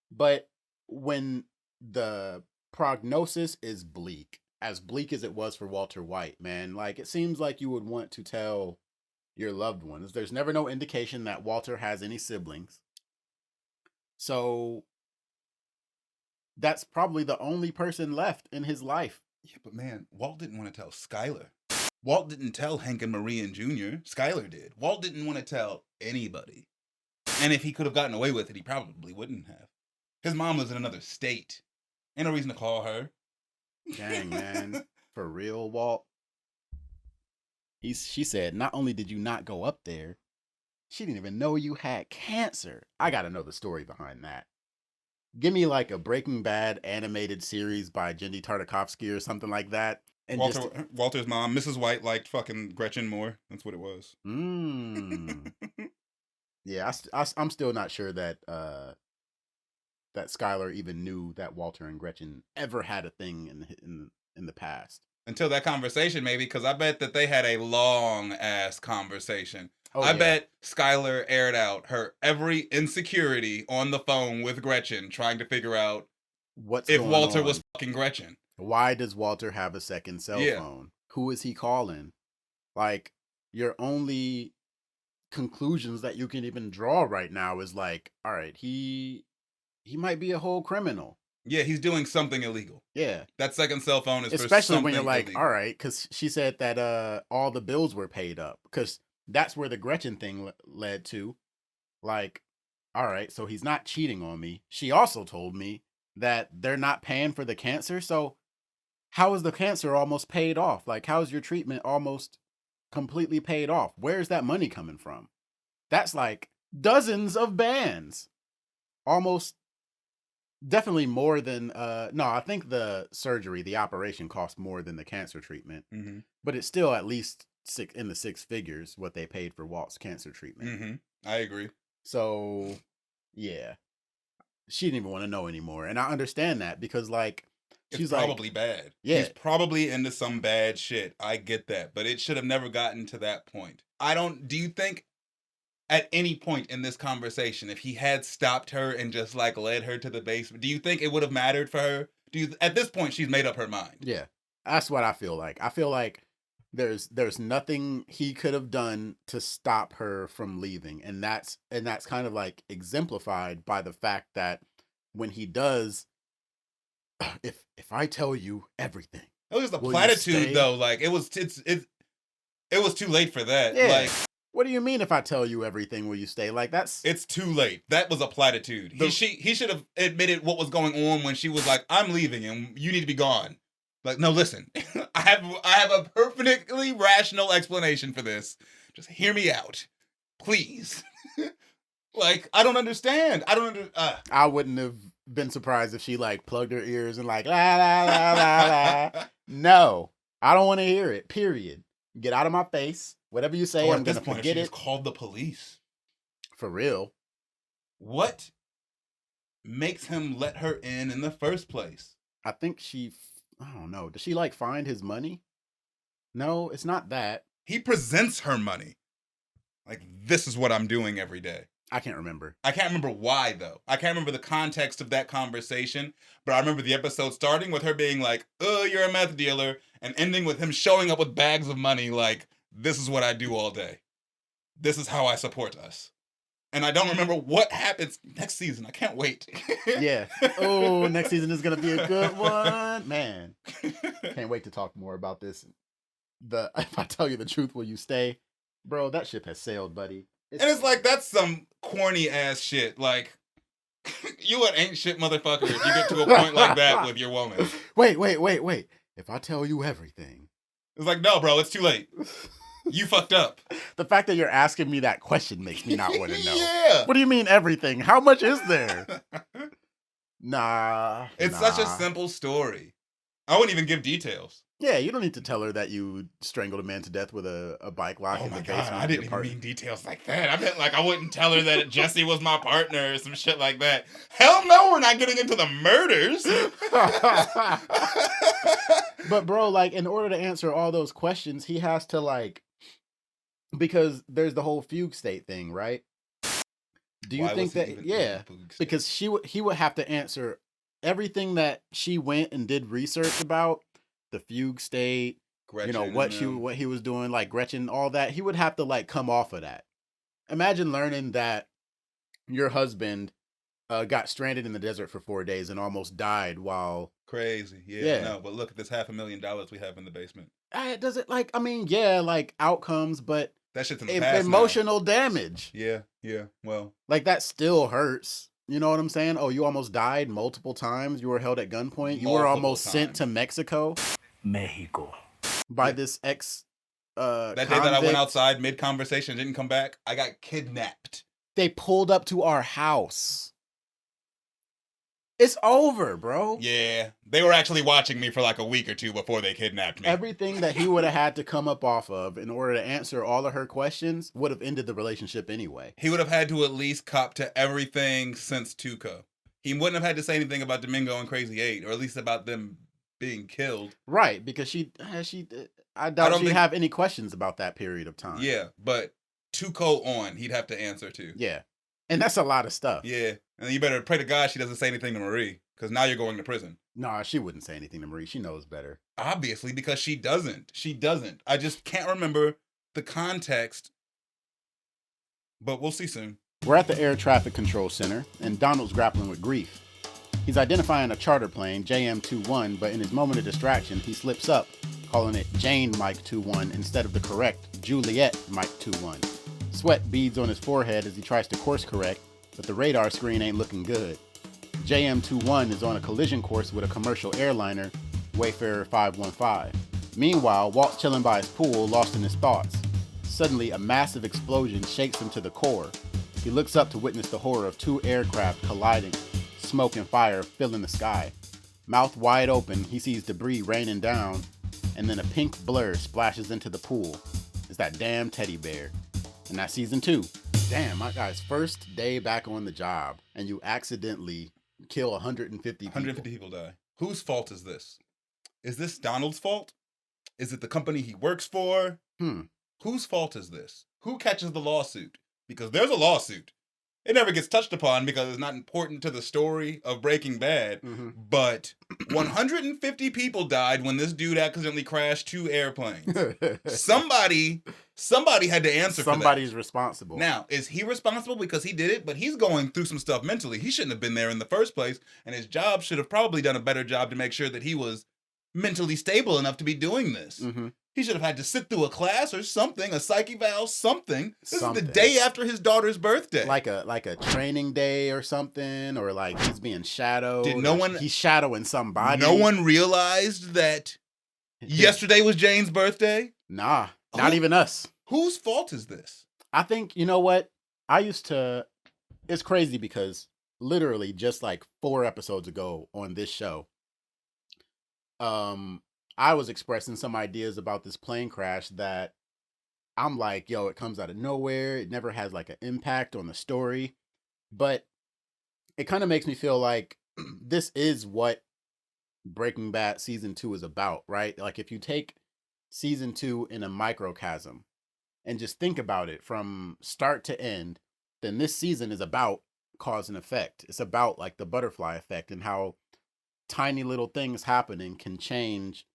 but when the prognosis is bleak as it was for Walter White, man, like it seems like you would want to tell your loved ones. There's never no indication that Walter has any siblings. So that's probably the only person left in his life. Yeah, but man, Walt didn't want to tell Skyler. Walt didn't tell Hank and Marie and Jr. Skyler did. Walt didn't want to tell anybody. And if he could have gotten away with it, he probably wouldn't have. His mom lives in another state. Ain't no reason to call her. Dang, man. For real, Walt? She said, not only did you not go up there, she didn't even know you had cancer. I got to know the story behind that. Give me like a Breaking Bad animated series by Jendy Tartakovsky or something like that. And Walter's mom, Mrs. White, liked fucking Gretchen more. That's what it was. Yeah, I'm still not sure that that Skyler even knew that Walter and Gretchen ever had a thing in the past. Until that conversation, maybe, because I bet that they had a long ass conversation. I yeah. bet Skyler aired out her every insecurity on the phone with Gretchen, trying to figure out if Walter was fucking Gretchen. Why does Walter have a second cell phone? Who is he calling? Like, your only conclusions that you can even draw right now is like, all right, he might be a whole criminal. Yeah, he's doing something illegal. Yeah. That second cell phone is especially for when you're like, illegal. all right, because she said that all the bills were paid up, because that's where the Gretchen thing led to. Like, all right, so he's not cheating on me. She also told me that they're not paying for the cancer. So how is the cancer almost paid off? Like, how's your treatment almost completely paid off? Where's that money coming from? That's like dozens of bands. Almost definitely more than no, I think the surgery, the operation cost more than the cancer treatment. Mm-hmm. But it's still at least in the six figures what they paid for Walt's cancer treatment. Mm-hmm. I agree. So yeah. She didn't even want to know anymore. And I understand that because like it's probably bad. Yeah. He's probably into some bad shit. I get that. But it should have never gotten to that point. Do you think at any point in this conversation, if he had stopped her and just like led her to the basement, do you think it would have mattered for her? At this point, she's made up her mind. Yeah. That's what I feel like. I feel like there's nothing he could have done to stop her from leaving. And that's kind of like exemplified by the fact that when he does, if I tell you everything. It was just a platitude though. Like it was too late for that. Yeah. Like, what do you mean if I tell you everything, will you stay? Like it's too late. That was a platitude. He should have admitted what was going on when she was like, I'm leaving and you need to be gone. Like, no, listen, I have a perfectly rational explanation for this. Just hear me out, please. Like, I don't understand. I wouldn't have been surprised if she like plugged her ears and like, la, la, la, la, la. No, I don't want to hear it, period. Get out of my face. Whatever you say, I'm going to forget it. Just called the police. For real. What makes him let her in the first place? I think I don't know. Does she like find his money? No, it's not that. He presents her money. Like, this is what I'm doing every day. I can't remember. I can't remember why, though. I can't remember the context of that conversation, but I remember the episode starting with her being like, oh, you're a meth dealer, and ending with him showing up with bags of money like, this is what I do all day. This is how I support us. And I don't remember what happens next season. I can't wait. Yeah. Oh, next season is going to be a good one. Man. Can't wait to talk more about this. If I tell you the truth, will you stay? Bro, that ship has sailed, buddy. It's like, that's some corny ass shit. Like, you an ain't shit motherfucker if you get to a point like that with your woman. Wait. If I tell you everything. It's like, no, bro, it's too late. You fucked up. The fact that you're asking me that question makes me not want to know. Yeah. What do you mean everything? How much is there? Nah. It's such a simple story. I wouldn't even give details. Yeah, you don't need to tell her that you strangled a man to death with a bike lock in the basement. God, I didn't even mean details like that. I meant like I wouldn't tell her that Jesse was my partner or some shit like that. Hell no, we're not getting into the murders. But bro, like in order to answer all those questions, he has to like, because there's the whole fugue state thing, right? Do you think that, yeah, because he would have to answer everything that she went and did research about, the fugue state, Gretchen, what he was doing, like Gretchen, all that. He would have to like come off of that. Imagine learning that your husband got stranded in the desert for 4 days and almost died while crazy. Yeah. No, but look at this $500,000 we have in the basement. Does it like, I mean, yeah, like outcomes, but that shit's in the past emotional damage. Yeah. Well, like that still hurts. You know what I'm saying? Oh, you almost died multiple times. You were held at gunpoint. You were almost sent to Mexico. Mexico. By this ex that day that I went outside mid-conversation and didn't come back, I got kidnapped. They pulled up to our house. It's over, bro. Yeah, they were actually watching me for like a week or two before they kidnapped me. Everything that he would have had to come up off of in order to answer all of her questions would have ended the relationship anyway. He would have had to at least cop to everything since Tuco. He wouldn't have had to say anything about Domingo and Crazy 8, or at least about them being killed. Right, because I doubt she'd have any questions about that period of time. Yeah, but Tuco on, he'd have to answer to. Yeah. And that's a lot of stuff. Yeah. And you better pray to God she doesn't say anything to Marie, because now you're going to prison. Nah, she wouldn't say anything to Marie. She knows better. Obviously, because she doesn't. She doesn't. I just can't remember the context. But we'll see soon. We're at the Air Traffic Control Center, and Donald's grappling with grief. He's identifying a charter plane, JM-21, but in his moment of distraction, he slips up, calling it Jane Mike 21 instead of the correct Juliet Mike 21. Sweat beads on his forehead as he tries to course correct, but the radar screen ain't looking good. JM-21 is on a collision course with a commercial airliner, Wayfarer 515. Meanwhile, Walt's chilling by his pool, lost in his thoughts. Suddenly, a massive explosion shakes him to the core. He looks up to witness the horror of two aircraft colliding, smoke and fire filling the sky. Mouth wide open, he sees debris raining down, and then a pink blur splashes into the pool. It's that damn teddy bear. And that's season 2. Damn, my guy's first day back on the job, and you accidentally kill 150 people. 150 people die. Whose fault is this? Is this Donald's fault? Is it the company he works for? Whose fault is this? Who catches the lawsuit? Because there's a lawsuit. It never gets touched upon because it's not important to the story of Breaking Bad. But 150 people died when this dude accidentally crashed 2 airplanes. Somebody had to answer for that. Somebody's responsible. Now, is he responsible because he did it? But he's going through some stuff mentally. He shouldn't have been there in the first place. And his job should have probably done a better job to make sure that he was mentally stable enough to be doing this. He should have had to sit through a class or something, a psyche eval, something. This is the day after his daughter's birthday. Like a training day or something, or like he's being shadowed. He's shadowing somebody. No one realized that yesterday was Jane's birthday? Nah, not even us. Whose fault is this? I think, you know what? It's crazy because literally just like 4 episodes ago on this show, I was expressing some ideas about this plane crash that I'm like, yo, it comes out of nowhere. It never has like an impact on the story. But it kind of makes me feel like this is what Breaking Bad season 2 is about, right? Like if you take season 2 in a microcosm and just think about it from start to end, then this season is about cause and effect. It's about like the butterfly effect and how tiny little things happening can change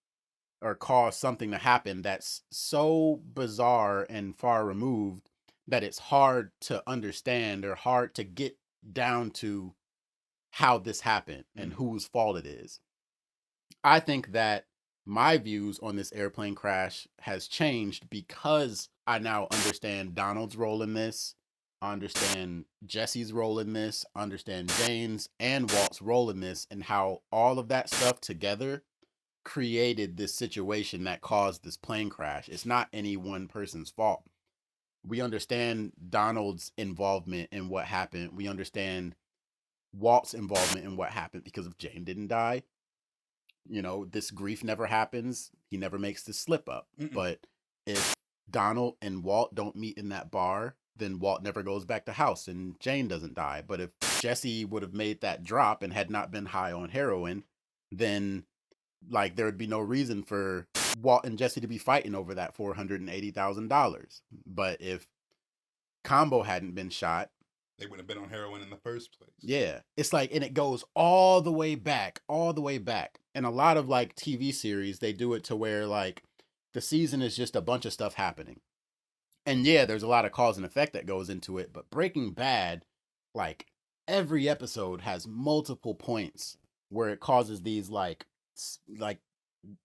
or cause something to happen that's so bizarre and far removed that it's hard to understand or hard to get down to how this happened and whose fault it is. I think that my views on this airplane crash has changed because I now understand Donald's role in this. I understand Jesse's role in this. I understand Jane's and Walt's role in this, and how all of that stuff together created this situation that caused this plane crash. It's not any one person's fault. We understand Donald's involvement in what happened. We understand Walt's involvement in what happened because if Jane didn't die, you know, this grief never happens. He never makes this slip up. But if Donald and Walt don't meet in that bar, then Walt never goes back to house and Jane doesn't die. But if Jesse would have made that drop and had not been high on heroin, then like there would be no reason for Walt and Jesse to be fighting over that $480,000. But if Combo hadn't been shot, they wouldn't have been on heroin in the first place. Yeah. It's like, and it goes all the way back. And a lot of like TV series, they do it to where like the season is just a bunch of stuff happening. And yeah, there's a lot of cause and effect that goes into it. But Breaking Bad, like every episode has multiple points where it causes these like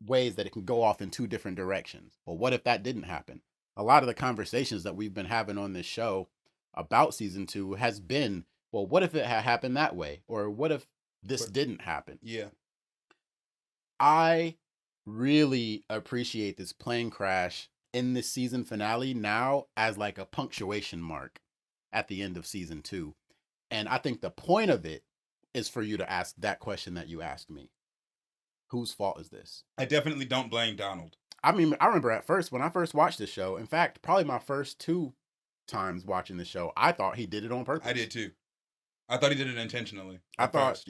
ways that it can go off in 2 different directions. Well, what if that didn't happen? A lot of the conversations that we've been having on this show about season 2 has been, well, what if it had happened that way? Or what if this didn't happen? Yeah. I really appreciate this plane crash in this season finale now as like a punctuation mark at the end of season 2. And I think the point of it is for you to ask that question that you asked me. Whose fault is this? I definitely don't blame Donald. I mean, I remember at first, when I first watched this show, in fact, probably my first 2 times watching the show, I thought he did it on purpose. I did too. I thought he did it intentionally. I thought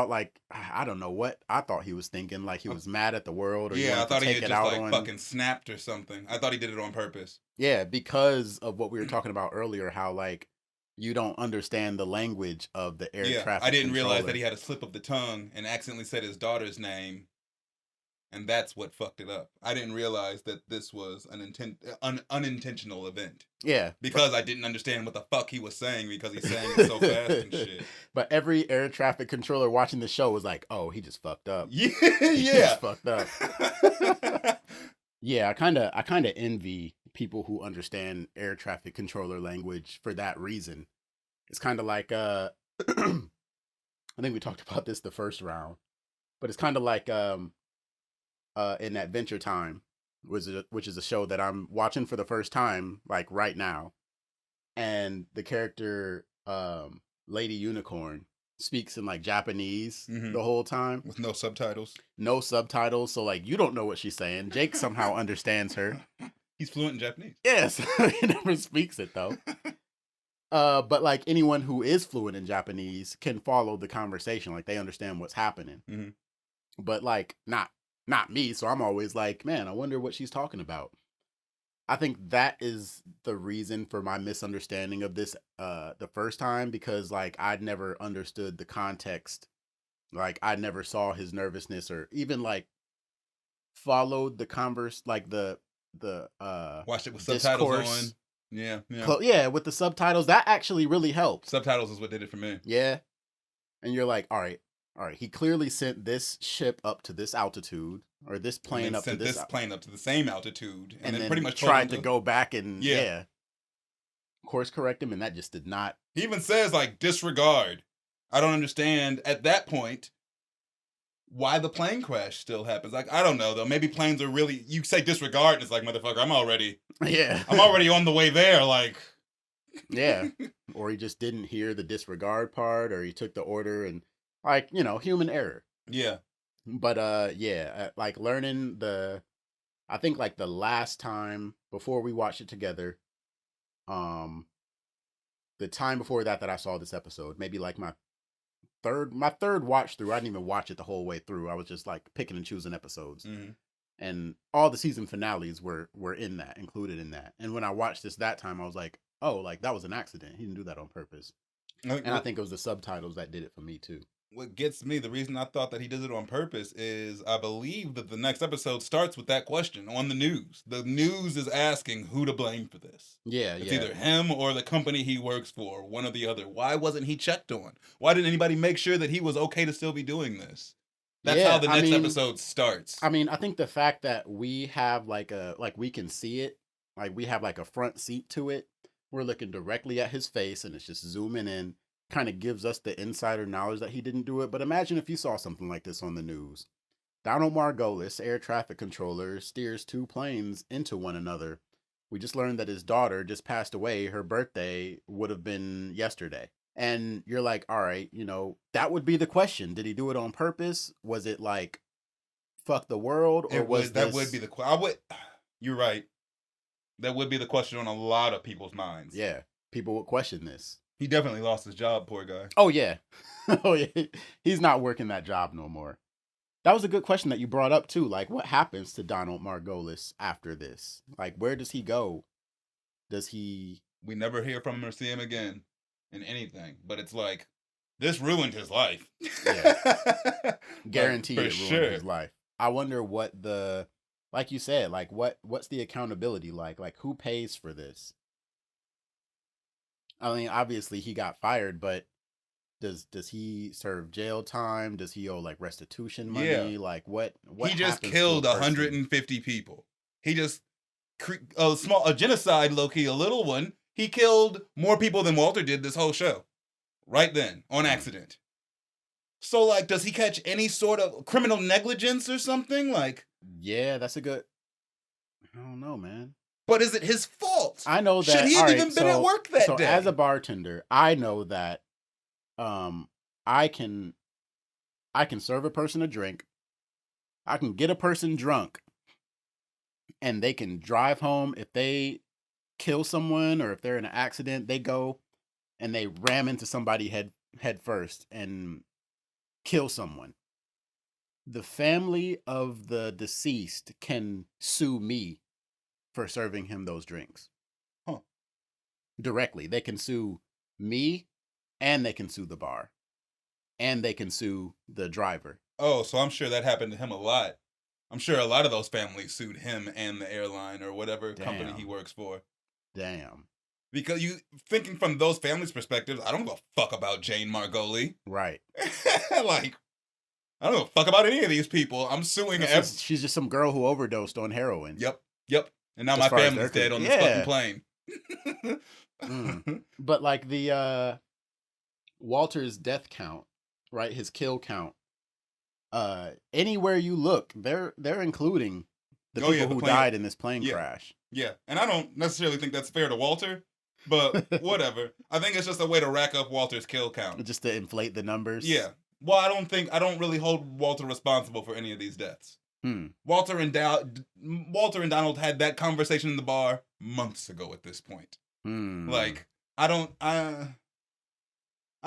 like, I don't know what I thought he was thinking, like he was mad at the world, or I thought he had just like on... fucking snapped or something. I thought he did it on purpose. Yeah, because of what we were talking about earlier, how like you don't understand the language of the air traffic I didn't controller. realize that he had a slip of the tongue and accidentally said his daughter's name, and that's what fucked it up. I didn't realize that this was an unintentional event. Yeah. Because I didn't understand what the fuck he was saying because he's saying it so fast and shit. But every air traffic controller watching the show was like, oh, he just fucked up. Yeah. He just fucked up. Yeah, I kind of envy people who understand air traffic controller language for that reason. It's kind of like I think we talked about this the first round, but it's kind of like in Adventure Time, which is a show that I'm watching for the first time, like right now, and the character Lady Unicorn speaks in like Japanese the whole time with no subtitles. No subtitles, so like you don't know what she's saying. Jake somehow understands her. He's fluent in Japanese. Yes, he never speaks it though. But like anyone who is fluent in Japanese can follow the conversation, like they understand what's happening. Mm-hmm. But like not me, so I'm always like, man, I wonder what she's talking about. I think that is the reason for my misunderstanding of this the first time, because like I'd never understood the context. Like I never saw his nervousness or even like followed the watched it with subtitles on. Yeah, with the subtitles. That actually really helped. Subtitles is what did it for me. Yeah. And you're like, all right. He clearly sent this ship up to this altitude, or this plane up to this plane up to the same altitude, and then then pretty much tried to go back and course correct him, and that just did not. He even says like disregard. I don't understand at that point why the plane crash still happens. Like I don't know though. Maybe planes are really. You say disregard, and it's like motherfucker, I'm already on the way there. Like yeah, or he just didn't hear the disregard part, or he took the order and. Like, human error. Yeah. But, like learning I think like the last time before we watched it together, the time before that I saw this episode, maybe like my third watch through, I didn't even watch it the whole way through. I was just like picking and choosing episodes. Mm-hmm. And all the season finales were in that, included in that. And when I watched this that time, I was like, oh, like that was an accident. He didn't do that on purpose. And I think it was the subtitles that did it for me too. What gets me, the reason I thought that he did it on purpose is I believe that the next episode starts with that question on the news. The news is asking who to blame for this. Yeah, it's either him or the company he works for, one or the other. Why wasn't he checked on? Why didn't anybody make sure that he was okay to still be doing this? That's how the next episode starts. I mean, I think the fact that we have we can see it, like we have like a front seat to it. We're looking directly at his face and it's just zooming in. Kind of gives us the insider knowledge that he didn't do it. But imagine if you saw something like this on the news. Donald Margolis, air traffic controller, steers 2 planes into one another. We just learned that his daughter just passed away. Her birthday would have been yesterday. And you're like, all right, that would be the question. Did he do it on purpose? Was it like, fuck the world? Or that would be the question. You're right. That would be the question on a lot of people's minds. Yeah. People would question this. He definitely lost his job, poor guy. Oh, yeah. Oh, yeah. He's not working that job no more. That was a good question that you brought up, too. Like, what happens to Donald Margolis after this? Like, where does he go? We never hear from him or see him again in anything. But it's like, this ruined his life. Yeah. Guaranteed like, it ruined his life. I wonder what like you said, like, what's the accountability like? Like, who pays for this? I mean, obviously he got fired, but does he serve jail time? Does he owe like restitution money? Yeah. Like what he just killed 150 people. He just a genocide, low-key, a little one. He killed more people than Walter did this whole show. Right then, on accident. So like, does he catch any sort of criminal negligence or something? Like, yeah, that's a good. I don't know, man. But is it his fault? I know that. Should he have even been at work that day? So as a bartender, I know that I can serve a person a drink. I can get a person drunk, and they can drive home. If they kill someone or if they're in an accident, they go and they ram into somebody head first and kill someone. The family of the deceased can sue me for serving him those drinks. Huh. Directly. They can sue me, and they can sue the bar, and they can sue the driver. Oh, so I'm sure that happened to him a lot. I'm sure a lot of those families sued him and the airline or whatever company he works for. Damn. Because you thinking from those families' perspectives, I don't give a fuck about Jane Margoli. Right. Like, I don't give a fuck about any of these people. I'm suing She's just some girl who overdosed on heroin. Yep. And now As my far as family's they're dead on concerned. this fucking plane. But like the Walter's death count, right? His kill count. Anywhere you look, they're including the people who died in this plane crash. Yeah, and I don't necessarily think that's fair to Walter, but whatever. I think it's just a way to rack up Walter's kill count. Just to inflate the numbers. Yeah. Well, I don't really hold Walter responsible for any of these deaths. Walter and Donald had that conversation in the bar months ago at this point. Like, I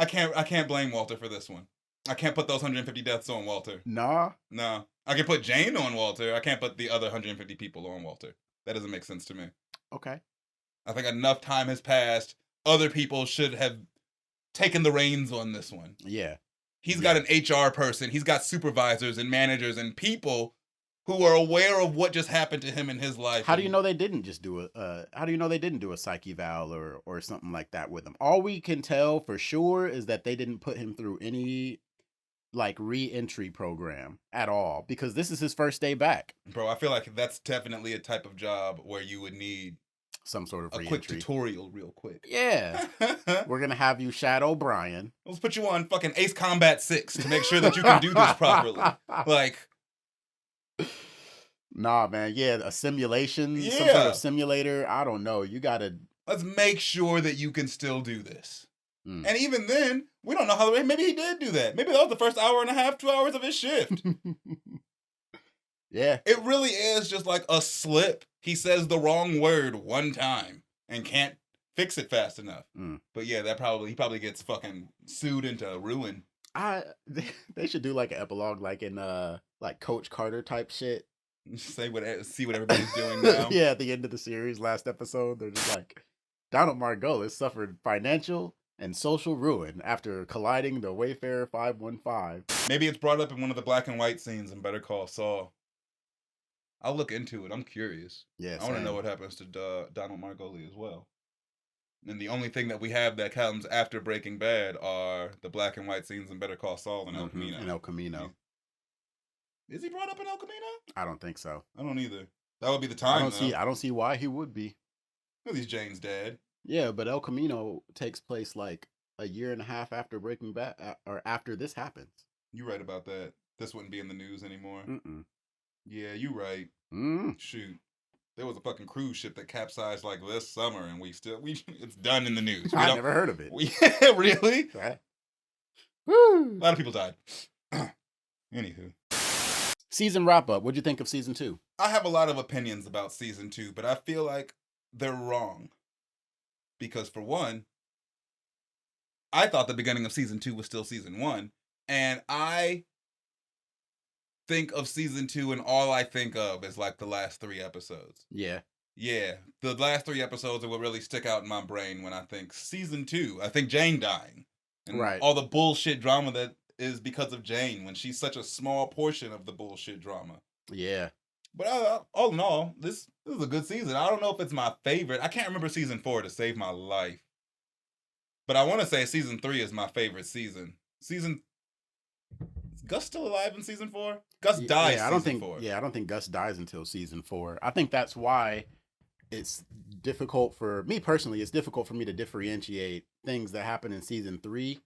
can't blame Walter for this one. I can't put those 150 deaths on Walter. Nah. No. I can put Jane on Walter. I can't put the other 150 people on Walter. That doesn't make sense to me. Okay. I think enough time has passed. Other people should have taken the reins on this one. Yeah. He's got an HR person. He's got supervisors and managers and people who are aware of what just happened to him in his life. How do you know they didn't just do a psyche eval or something like that with him? All we can tell for sure is that they didn't put him through any like re-entry program at all, because this is his first day back. Bro, I feel like that's definitely a type of job where you would need some sort of a quick tutorial real quick. Yeah. We're going to have you shadow Brian. Let's put you on fucking Ace Combat 6 to make sure that you can do this properly. Like, nah, man. Yeah, a simulation, some sort of simulator. I don't know. You got to... Let's make sure that you can still do this. And even then, we don't know how... Maybe he did do that. Maybe that was the first hour and a half, 2 hours of his shift. Yeah. It really is just like a slip. He says the wrong word one time and can't fix it fast enough. But yeah, he probably gets fucking sued into ruin. They should do like an epilogue like in like Coach Carter type shit. See what everybody's doing now. Yeah, at the end of the series, last episode, they're just like, Donald Margolis suffered financial and social ruin after colliding the Wayfarer 515. Maybe it's brought up in one of the black and white scenes in Better Call Saul. I'll look into it. I'm curious. Yeah, I want to know what happens to Donald Margoli as well. And the only thing that we have that comes after Breaking Bad are the black and white scenes in Better Call Saul and El Camino. And El Camino. Is he brought up in El Camino? I don't think so. I don't either. That would be the time. I don't see why he would be. Because he's Jane's dad. Yeah, but El Camino takes place like a year and a half after Breaking Bad, or after this happens. You're right about that. This wouldn't be in the news anymore. Yeah, you're right. Shoot. There was a fucking cruise ship that capsized like this summer, and it's done in the news. I never heard of it. Really? Right. Woo. A lot of people died. Anywho. Season wrap up. What'd you think of season 2? I have a lot of opinions about season 2, but I feel like they're wrong. Because for one, I thought the beginning of season 2 was still season 1, and I think of season 2 and all I think of is like the last 3 episodes. Yeah. Yeah. The last 3 episodes are what really stick out in my brain when I think season 2. I think Jane dying. And all the bullshit drama that is because of Jane when she's such a small portion of the bullshit drama. Yeah. But all in all, this is a good season. I don't know if it's my favorite. I can't remember season 4 to save my life. But I want to say season 3 is my favorite season. Is Gus still alive in season 4? Gus dies in season 4. Yeah, I don't think Gus dies until season 4. I think that's why it's difficult for me personally. It's difficult for me to differentiate things that happen in season 3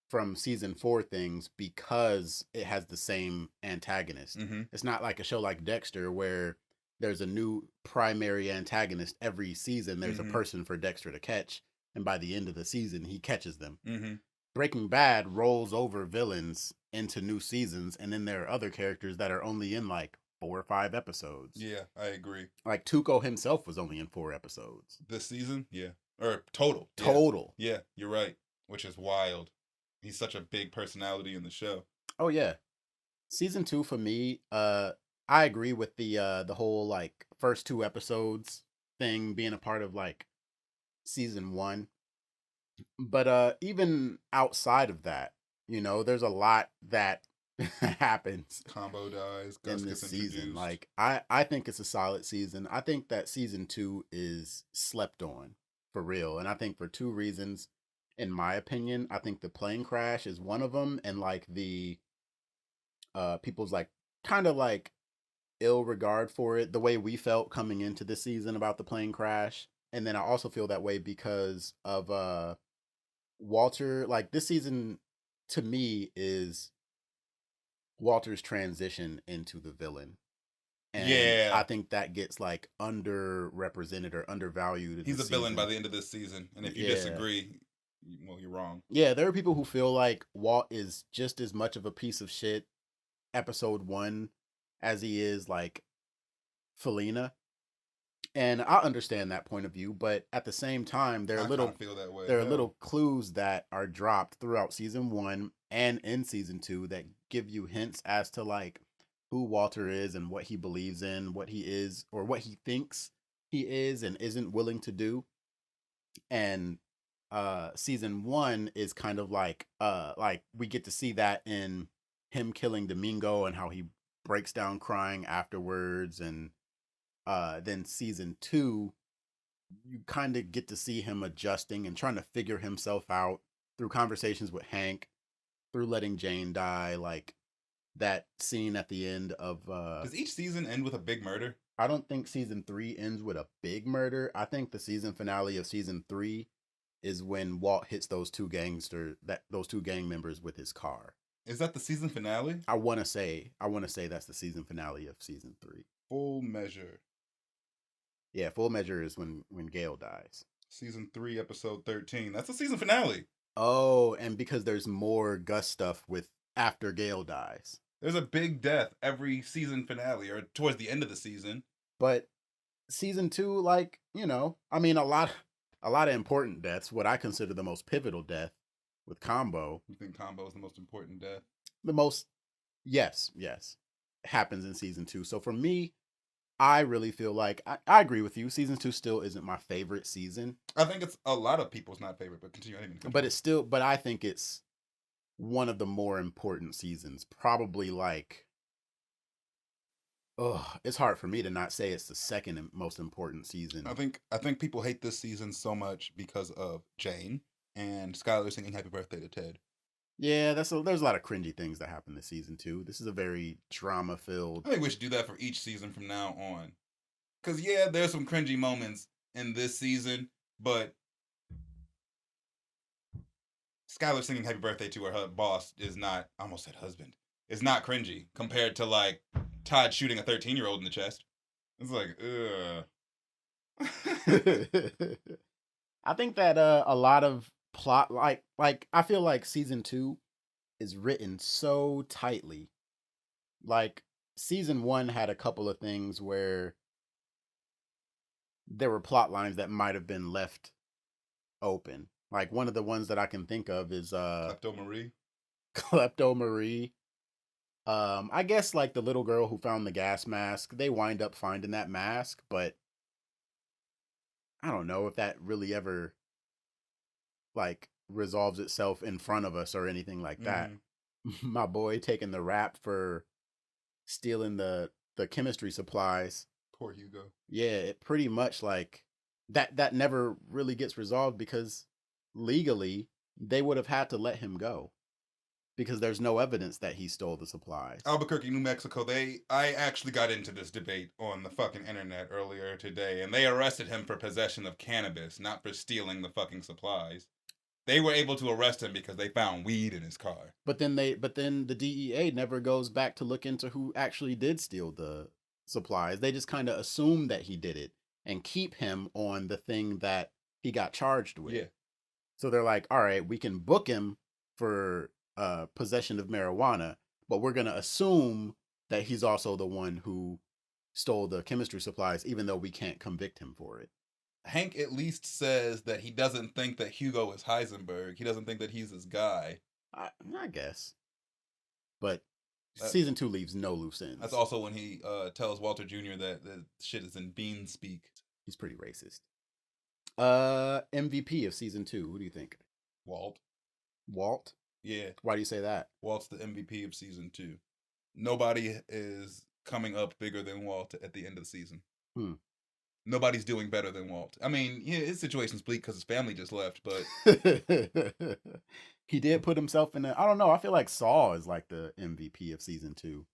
from season 4 things because it has the same antagonist. It's not like a show like Dexter where there's a new primary antagonist every season. There's a person for Dexter to catch, and by the end of the season, he catches them. Breaking Bad rolls over villains into new seasons, and then there are other characters that are only in like 4 or 5 episodes. Yeah, I agree. Like Tuco himself was only in 4 episodes. This season, yeah, or total. Total. Yeah, you're right. Which is wild. He's such a big personality in the show. Oh yeah. Season 2 for me, I agree with the whole like first 2 episodes thing being a part of like season 1. But even outside of that, you know, there's a lot that happens Combo dies. Gus in gets this season. introduced. Like I think it's a solid season. I think that season 2 is slept on for real, and I think for 2 reasons. In my opinion, I think the plane crash is one of them, and like the people's like kind of like ill regard for it, the way we felt coming into this season about the plane crash. And then I also feel that way because of Walter. Like this season to me is Walter's transition into the villain. And Yeah. I think that gets like underrepresented or undervalued. He's a villain by the end of this season. And if you Yeah. disagree, well, you're wrong. Yeah, there are people who feel like Walt is just as much of a piece of shit episode 1 as he is like Felina. And I understand that point of view, but at the same time, there are I little kinda feel that way. there are Yeah. little clues that are dropped throughout season 1 and in season 2 that give you hints as to like who Walter is and what he believes in, what he is or what he thinks he is and isn't willing to do. And season 1 is kind of like we get to see that in him killing Domingo and how he breaks down crying afterwards. And then season 2, you kind of get to see him adjusting and trying to figure himself out through conversations with Hank, through letting Jane die, like that scene at the end of Does each season end with a big murder? I don't think season 3 ends with a big murder. I think the season finale of season 3 is when Walt hits those two gang members with his car. Is that the season finale? I want to say that's the season finale of season 3. Full Measure. Yeah, Full Measure is when Gale dies. Season 3, episode 13. That's the season finale. Oh, and because there's more Gus stuff with after Gale dies. There's a big death every season finale or towards the end of the season. But season 2, like, you know, I mean, a lot of important deaths. What I consider the most pivotal death with Combo. You think Combo is the most important death? The most, yes, happens in season 2. So for me, I really feel like I agree with you. Season 2 still isn't my favorite season. I think it's a lot of people's not favorite, but continue. I didn't even But I think it's one of the more important seasons. Probably like, it's hard for me to not say it's the second most important season. I think people hate this season so much because of Jane and Skyler singing "Happy Birthday" to Ted. Yeah, there's a lot of cringy things that happen this season too. This is a very drama-filled. I think we should do that for each season from now on. Cause yeah, there's some cringy moments in this season, but Skyler singing "Happy Birthday" to her boss is not. I almost said husband. It's not cringy compared to like Todd shooting a 13-year-old in the chest. It's like, ugh. I think that a lot of plot, like I feel like season 2 is written so tightly. Like season 1 had a couple of things where there were plot lines that might have been left open. Like one of the ones that I can think of is Klepto Marie. I guess like the little girl who found the gas mask, they wind up finding that mask, but I don't know if that really ever like resolves itself in front of us or anything like that. My boy taking the rap for stealing the chemistry supplies. Poor Hugo. Yeah, it pretty much like that never really gets resolved because legally they would have had to let him go because there's no evidence that he stole the supplies. Albuquerque, New Mexico. I actually got into this debate on the fucking internet earlier today, and they arrested him for possession of cannabis, not for stealing the fucking supplies. They were able to arrest him because they found weed in his car. But then the DEA never goes back to look into who actually did steal the supplies. They just kind of assume that he did it and keep him on the thing that he got charged with. Yeah. So they're like, all right, we can book him for possession of marijuana, but we're going to assume that he's also the one who stole the chemistry supplies, even though we can't convict him for it. Hank at least says that he doesn't think that Hugo is Heisenberg. He doesn't think that he's his guy. I guess. But season 2 leaves no loose ends. That's also when he tells Walter Jr. that the shit is in bean speak. He's pretty racist. MVP of season 2, who do you think? Walt. Walt? Yeah. Why do you say that? Walt's the MVP of season 2. Nobody is coming up bigger than Walt at the end of the season. Nobody's doing better than Walt. I mean, yeah, his situation's bleak because his family just left, but he did put himself in I don't know, I feel like Saul is like the MVP of season 2.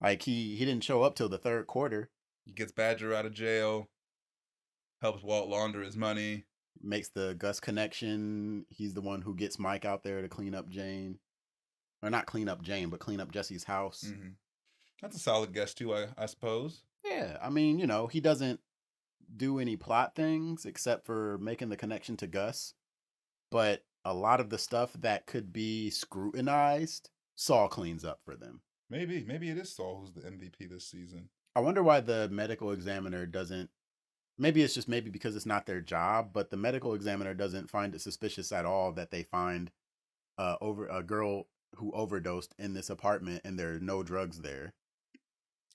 Like he didn't show up till the third quarter. He gets Badger out of jail, helps Walt launder his money, makes the Gus connection. He's the one who gets Mike out there to clean up Jane. Or not clean up Jane, but clean up Jesse's house. Mm-hmm. That's a solid guess too, I suppose. Yeah, I mean, you know, he doesn't do any plot things except for making the connection to Gus. But a lot of the stuff that could be scrutinized, Saul cleans up for them. Maybe it is Saul who's the MVP this season. I wonder why the medical examiner doesn't. Maybe it's just because it's not their job, but the medical examiner doesn't find it suspicious at all that they find over a girl who overdosed in this apartment and there are no drugs there.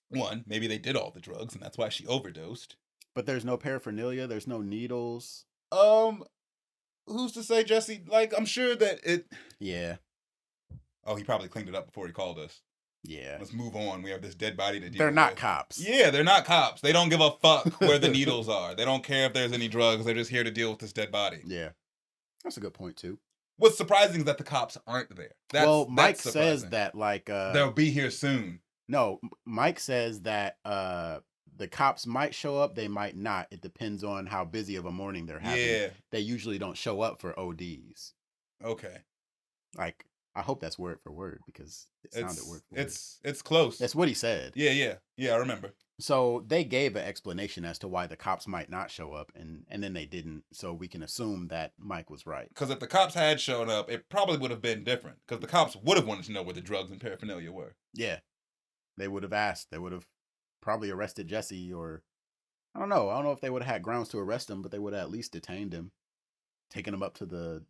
One, maybe they did all the drugs and that's why she overdosed. But there's no paraphernalia, there's no needles. Who's to say, Jesse? Like, I'm sure that it... Yeah. Oh, he probably cleaned it up before he called us. Yeah. Let's move on. We have this dead body to deal with. They're not cops. Yeah, they're not cops. They don't give a fuck where the needles are. They don't care if there's any drugs. They're just here to deal with this dead body. Yeah. That's a good point, too. What's surprising is that the cops aren't there. Mike says that, like... they'll be here soon. No, Mike says that the cops might show up, they might not. It depends on how busy of a morning they're having. Yeah. They usually don't show up for ODs. Okay. Like, I hope that's word for word because it sounded word for word. It's close. That's what he said. Yeah, I remember. So they gave an explanation as to why the cops might not show up, and then they didn't. So we can assume that Mike was right. Because if the cops had shown up, it probably would have been different. Because the cops would have wanted to know where the drugs and paraphernalia were. Yeah. They would have asked. They would have probably arrested Jesse, or I don't know. I don't know if they would have had grounds to arrest him, but they would have at least detained him, taken him up to the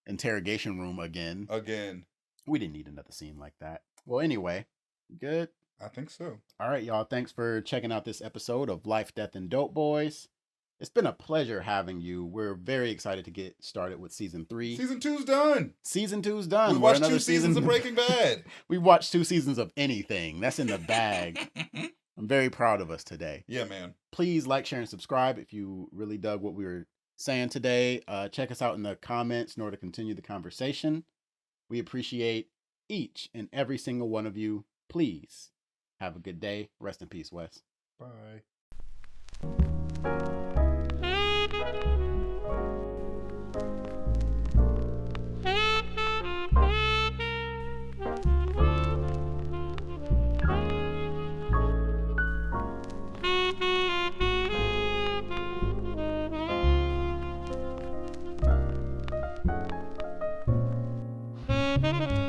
interrogation room again. We didn't need another scene like that. Well, anyway, good. I think so. All right, y'all. Thanks for checking out this episode of Life, Death, and Dopeboys. It's been a pleasure having you. We're very excited to get started with season 3. Season 2's done. Season 2's done. We watched 2 seasons of Breaking Bad. We watched 2 seasons of anything. That's in the bag. I'm very proud of us today. Yeah, man. Please like, share, and subscribe if you really dug what we were saying today. Check us out in the comments in order to continue the conversation. We appreciate each and every single one of you. Please have a good day. Rest in peace, Wes. Bye. Thank you.